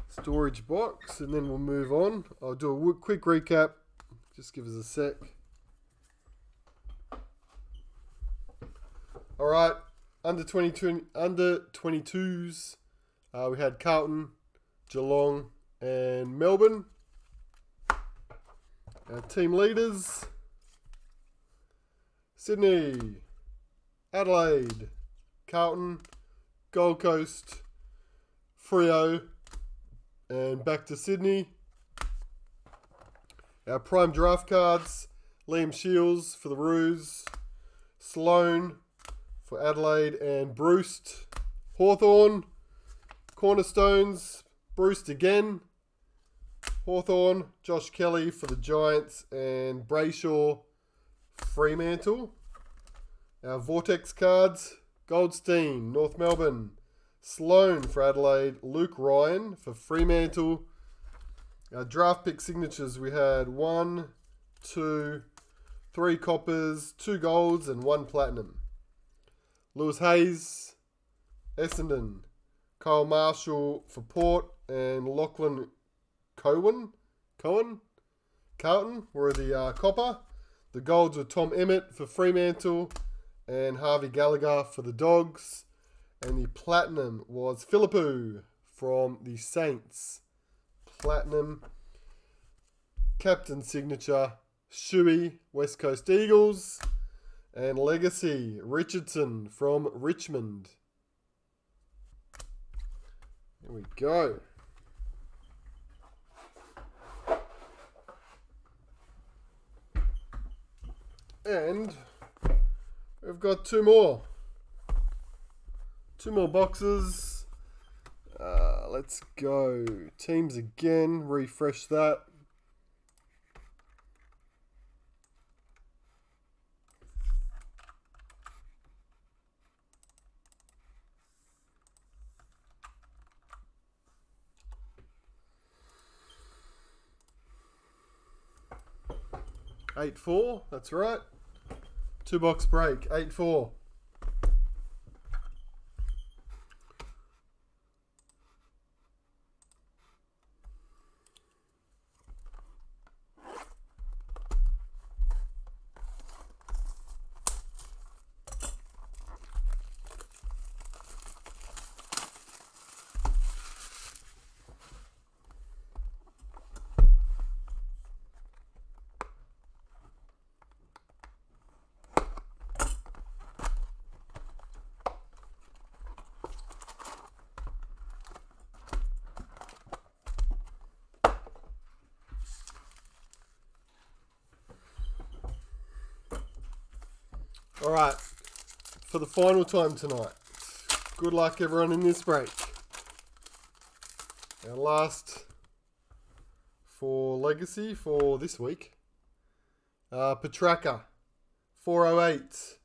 storage box and then we'll move on. I'll do a quick recap. Just give us a sec. Alright, under 22s, we had Carlton, Geelong and Melbourne. Our team leaders: Sydney, Adelaide, Carlton, Gold Coast, Freo, and back to Sydney. Our prime draft cards: Liam Shields for the Roos, Sloane for Adelaide and Bruce. Hawthorn, Cornerstones, Bruce again. Hawthorn, Josh Kelly for the Giants and Brayshaw, Fremantle. Our Vortex cards: Goldstein, North Melbourne, Sloane for Adelaide, Luke Ryan for Fremantle. Our draft pick signatures: we had 1, 2, 3 coppers, 2 golds and 1 platinum. Lewis Hayes Essendon. Kyle Marshall for Port and Lachlan Carlton were the copper. The golds were Tom Emmett for Fremantle and Harvey Gallagher for the Dogs. And the platinum was Philippou from the Saints. Platinum. Captain signature, Shuey, West Coast Eagles. And legacy, Richardson from Richmond. There we go. And we've got two more. Two more boxes. Let's go. Teams again. Refresh that. Eight four, that's right. 2-box break, 8-4. All right, for the final time tonight. Good luck, everyone, in this break. Our last for Legacy for this week. Petraka, 408.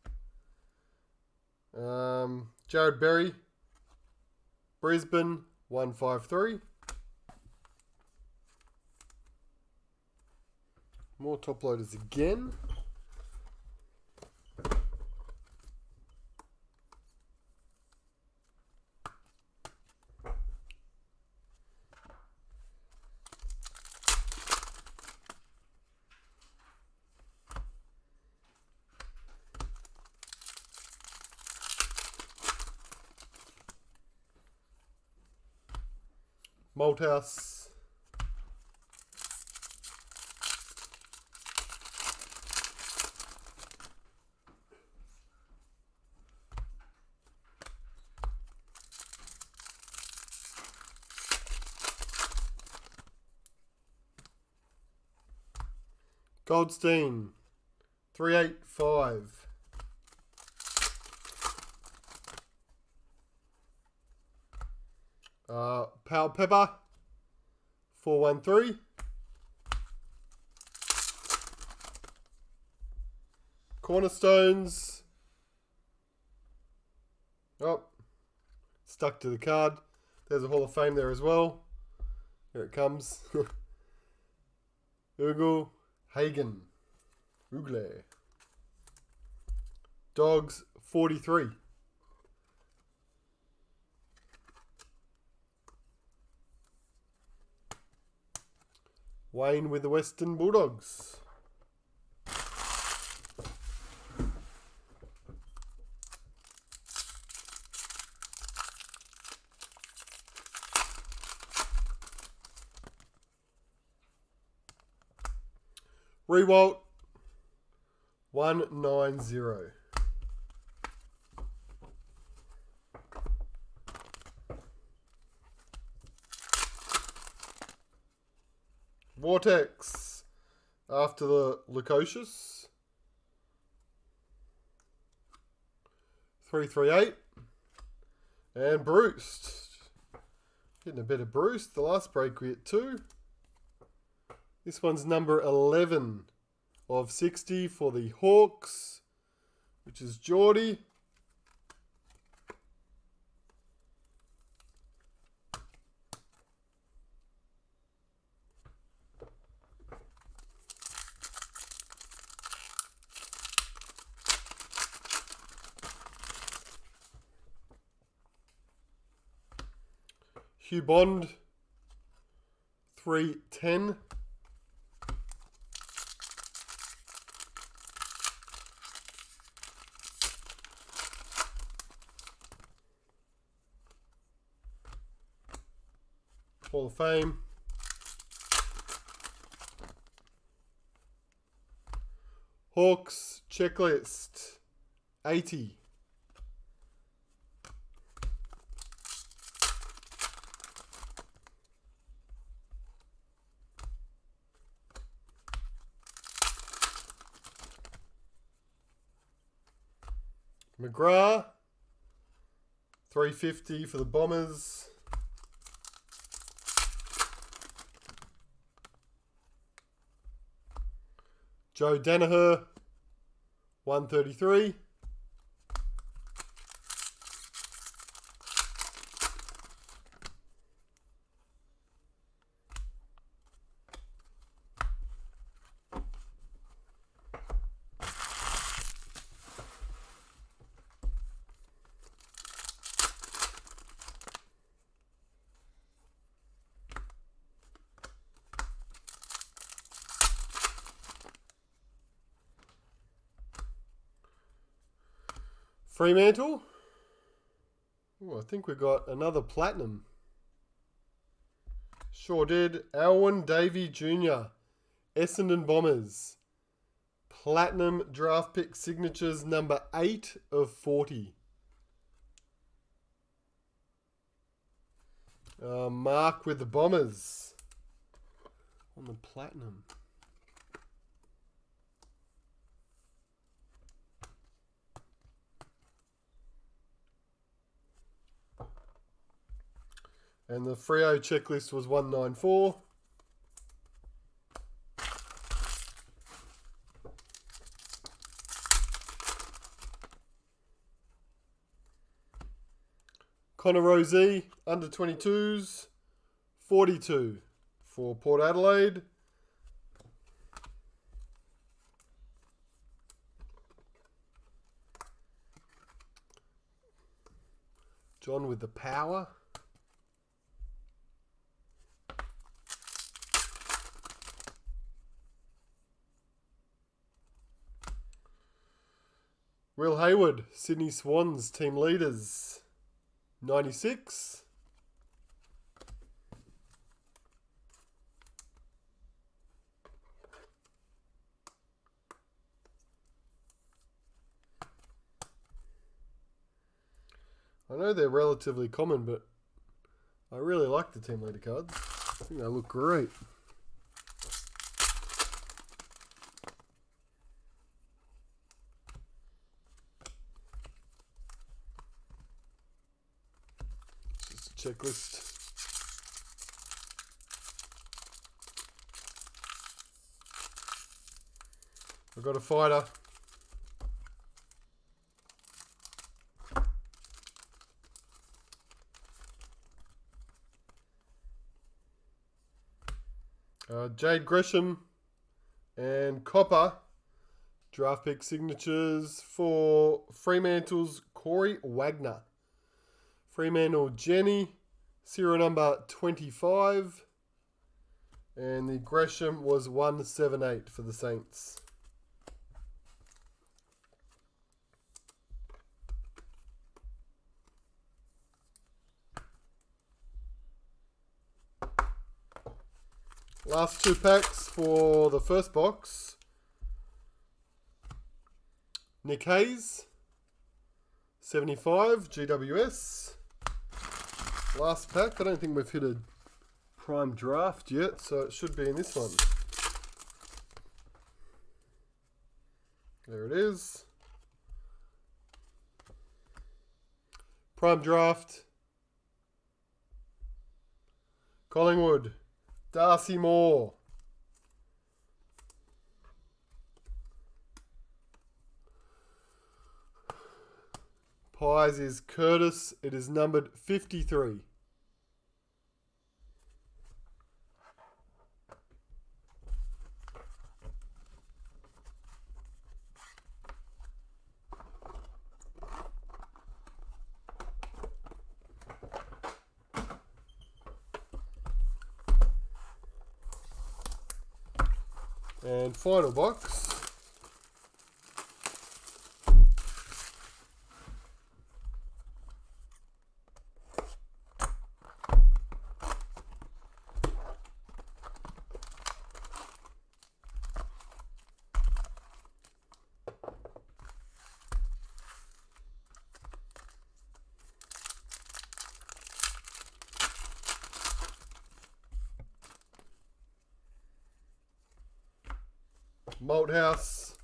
Jared Berry, Brisbane, 153. More top loaders again. Malthouse. Goldstein, 385. Powell Pepper, 413. Cornerstones. Oh, stuck to the card. There's a Hall of Fame there as well. Here it comes. Ugle Hagen. Ugle. Dogs, 43. Wayne with the Western Bulldogs. Rewalt, 190. Vortex, after the Lukosius, 338. And Bruce, getting a bit of Bruce. The last break we hit 2. This one's number 11 of 60 for the Hawks, which is Geordie. Hugh Bond, 310. Hall of Fame. Hawks checklist, 80. McGrath, 350 for the Bombers. Joe Danaher, 133. Fremantle. Ooh, I think we got another platinum. Sure did. Alwyn Davey Jr. Essendon Bombers. Platinum draft pick signatures number 8 of 40. Mark with the Bombers on the platinum. And the Freo checklist was 194. Connor Rozee, under 22s, 42 for Port Adelaide. John with the power. Will Hayward, Sydney Swans team leaders, 96. I know they're relatively common, but I really like the team leader cards. I think they look great. Checklist. I've got a fighter. Jade Gresham and Copper draft pick signatures for Fremantle's Corey Wagner. Fremantle Jenny, serial number 25. And the Gresham was 178 for the Saints. Last two packs for the first box. Nick Hayes, 75 GWS. Last pack. I don't think we've hit a prime draft yet, so it should be in this one. There it is. Prime draft. Collingwood, Darcy Moore. Pies is Curtis. It is numbered 53. And final box. Malthouse,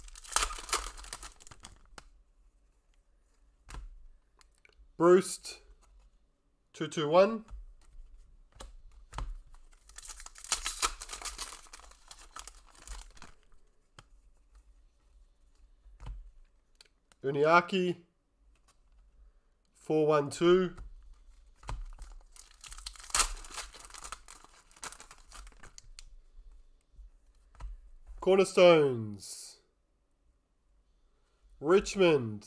Bruce, 221, Uniaki, 412, Cornerstones, Richmond,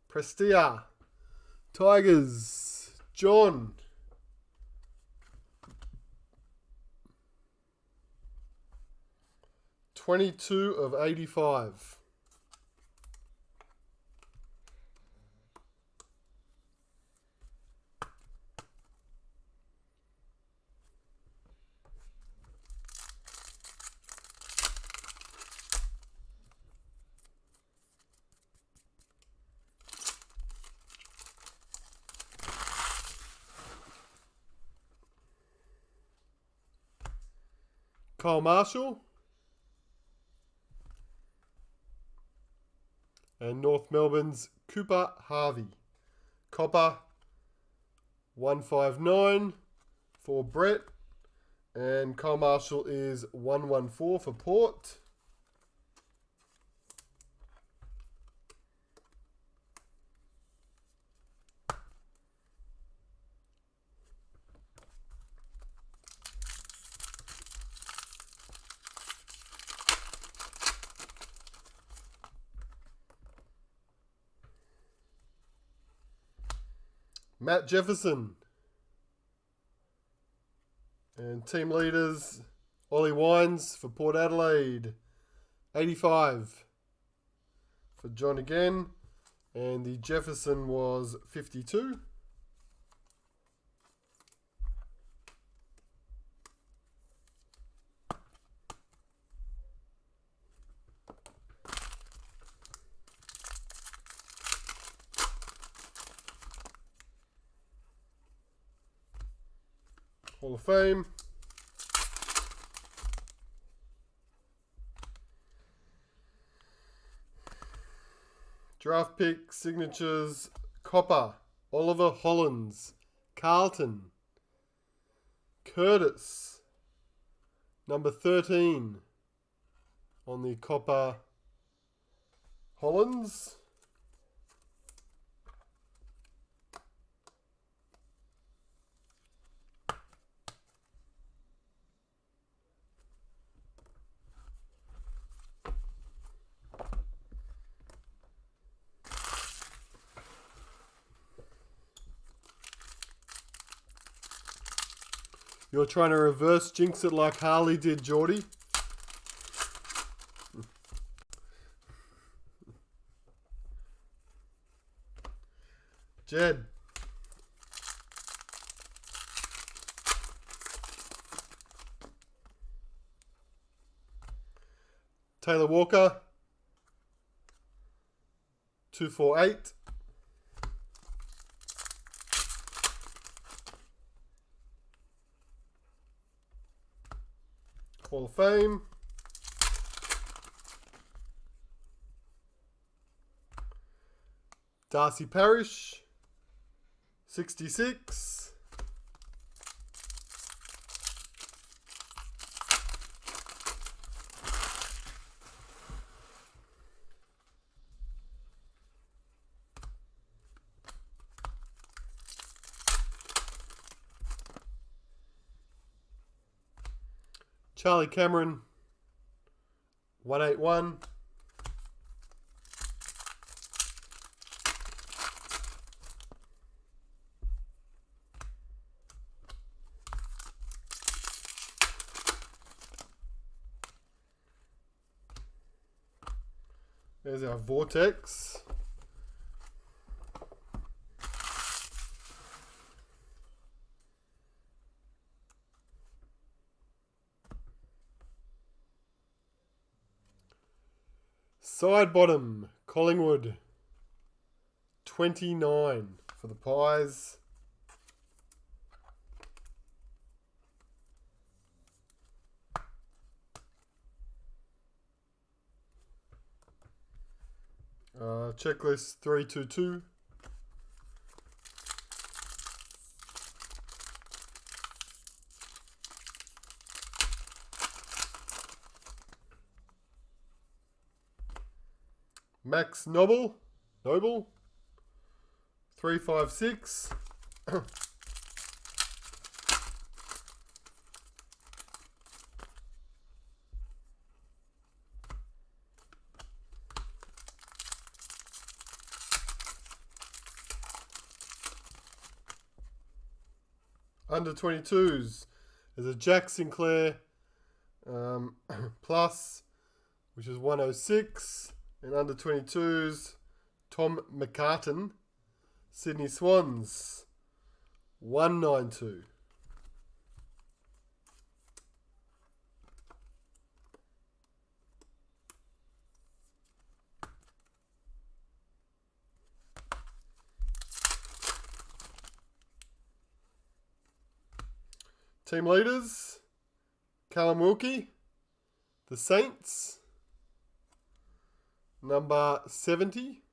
Prestia, Tigers, John, (22 of 85). Kyle Marshall and North Melbourne's Cooper Harvey. Copper 159 for Brett, and Kyle Marshall is 114 for Port. Matt Jefferson. And team leaders, Ollie Wines for Port Adelaide. 85 for John again. And the Jefferson was 52. Hall of Fame. Draft pick, signatures, Copper, Oliver Hollands, Carlton, Curtis, number 13 on the Copper Hollands. You're trying to reverse jinx it like Harley did, Geordie. Jed. Taylor Walker. 248. Hall of Fame. Darcy Parish, 66. Charlie Cameron, 181. There's our Vortex. Side bottom, Collingwood. 29 for the Pies. Checklist 322. Max Noble 356. Under 22s, there's a Jack Sinclair plus, which is 106. And under 22s, Tom McCartan, Sydney Swans, 192. Team leaders, Callum Wilkie, the Saints, number 70.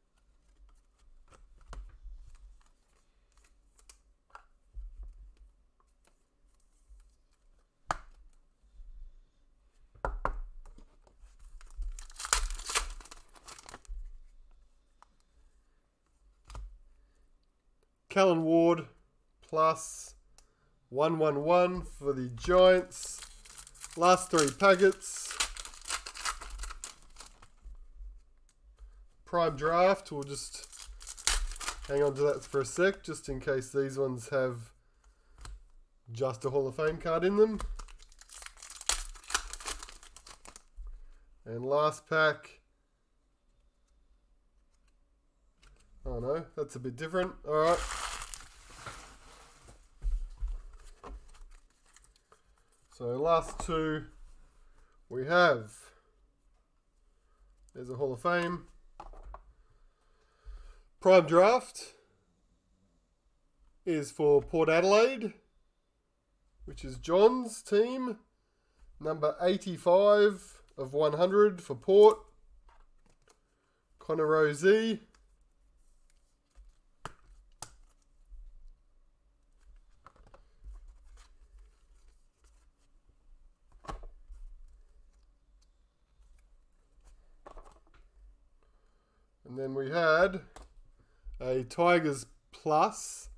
Callan Ward plus 111 for the Giants. Last three packets. Prime draft. We'll just hang on to that for a sec, just in case these ones have just a Hall of Fame card in them. And last pack. Oh no, that's a bit different. Alright. So last two we have. There's a Hall of Fame. Prime draft is for Port Adelaide, which is John's team. Number 85 of 100 for Port. Connor Rozee. And then we had a Tigers plus,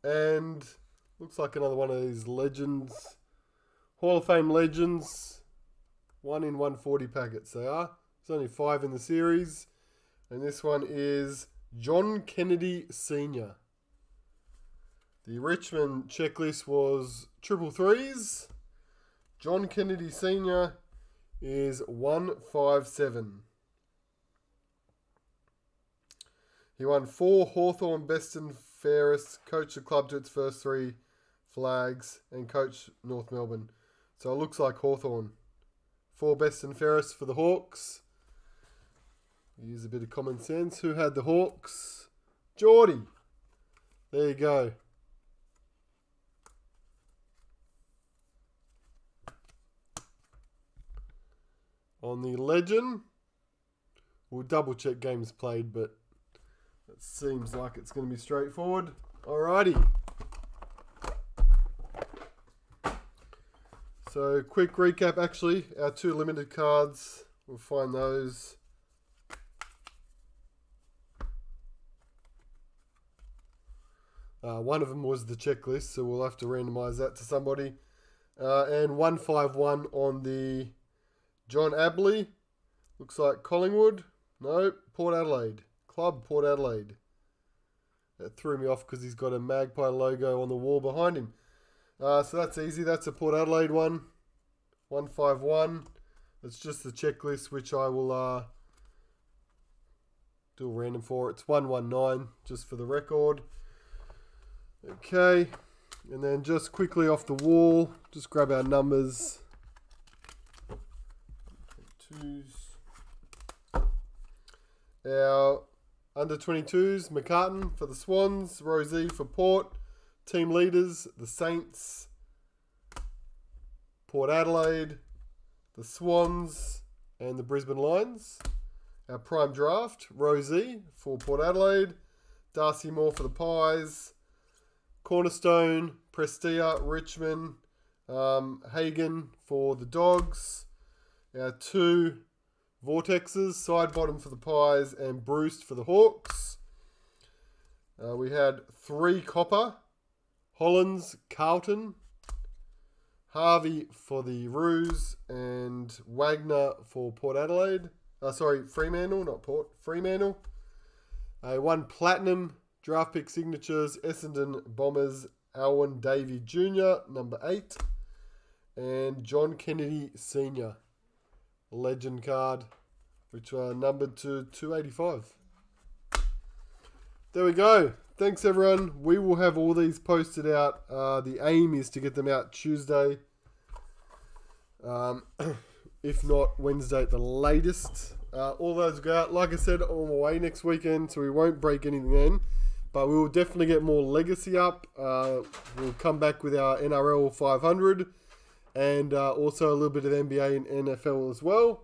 and looks like another one of these legends, Hall of Fame legends, 1 in 140 packets they are. There's only 5 in the series, and this one is John Kennedy Sr. The Richmond checklist was 333s. John Kennedy Sr. is 157. He won 4 Hawthorn Best and Fairest, coached the club to its first 3 flags, and coached North Melbourne. So it looks like Hawthorn. 4 Best and Fairest for the Hawks. Use a bit of common sense. Who had the Hawks? Geordie. There you go. On the legend, we'll double check games played, but it seems like it's going to be straightforward. Alrighty. So, quick recap actually. Our 2 limited cards, we'll find those. One of them was the checklist, so we'll have to randomise that to somebody. And 151 on the John Abley. Looks like Collingwood. No, Port Adelaide. Club Port Adelaide. That threw me off because he's got a magpie logo on the wall behind him. So that's easy. That's a Port Adelaide one. 151. It's just the checklist, which I will Do a random for it. It's 119, just for the record. Okay. And then just quickly off the wall, just grab our numbers. 22s. Our under 22s, McCartan for the Swans, Rosie for Port. Team leaders, the Saints, Port Adelaide, the Swans, and the Brisbane Lions. Our prime draft, Rosie for Port Adelaide, Darcy Moore for the Pies, Cornerstone, Prestia, Richmond, Hagen for the Dogs. Our 2 Vortexes, side bottom for the Pies, and Bruce for the Hawks. We had 3 Copper, Hollands, Carlton, Harvey for the Roos, and Wagner for Port Adelaide. Fremantle, not Port. Fremantle. 1 Platinum, draft pick signatures, Essendon Bombers, Alwyn Davey Jr., number 8. And John Kennedy Sr., legend card, which are numbered to 285. There we go. Thanks, everyone. We will have all these posted out. The aim is to get them out Tuesday. If not, Wednesday at the latest. All those go out. Like I said, I'm away next weekend, so we won't break anything then. But we will definitely get more Legacy up. We'll come back with our NRL 500. And also a little bit of NBA and NFL as well.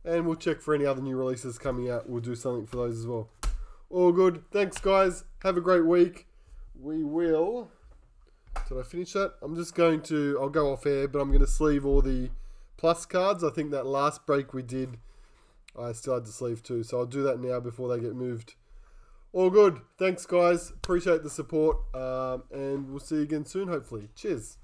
And we'll check for any other new releases coming out. We'll do something for those as well. All good. Thanks, guys. Have a great week. We will... Did I finish that? I'll go off air, but I'm going to sleeve all the plus cards. I think that last break we did, I still had to sleeve too. So I'll do that now before they get moved. All good. Thanks, guys. Appreciate the support. And we'll see you again soon, hopefully. Cheers.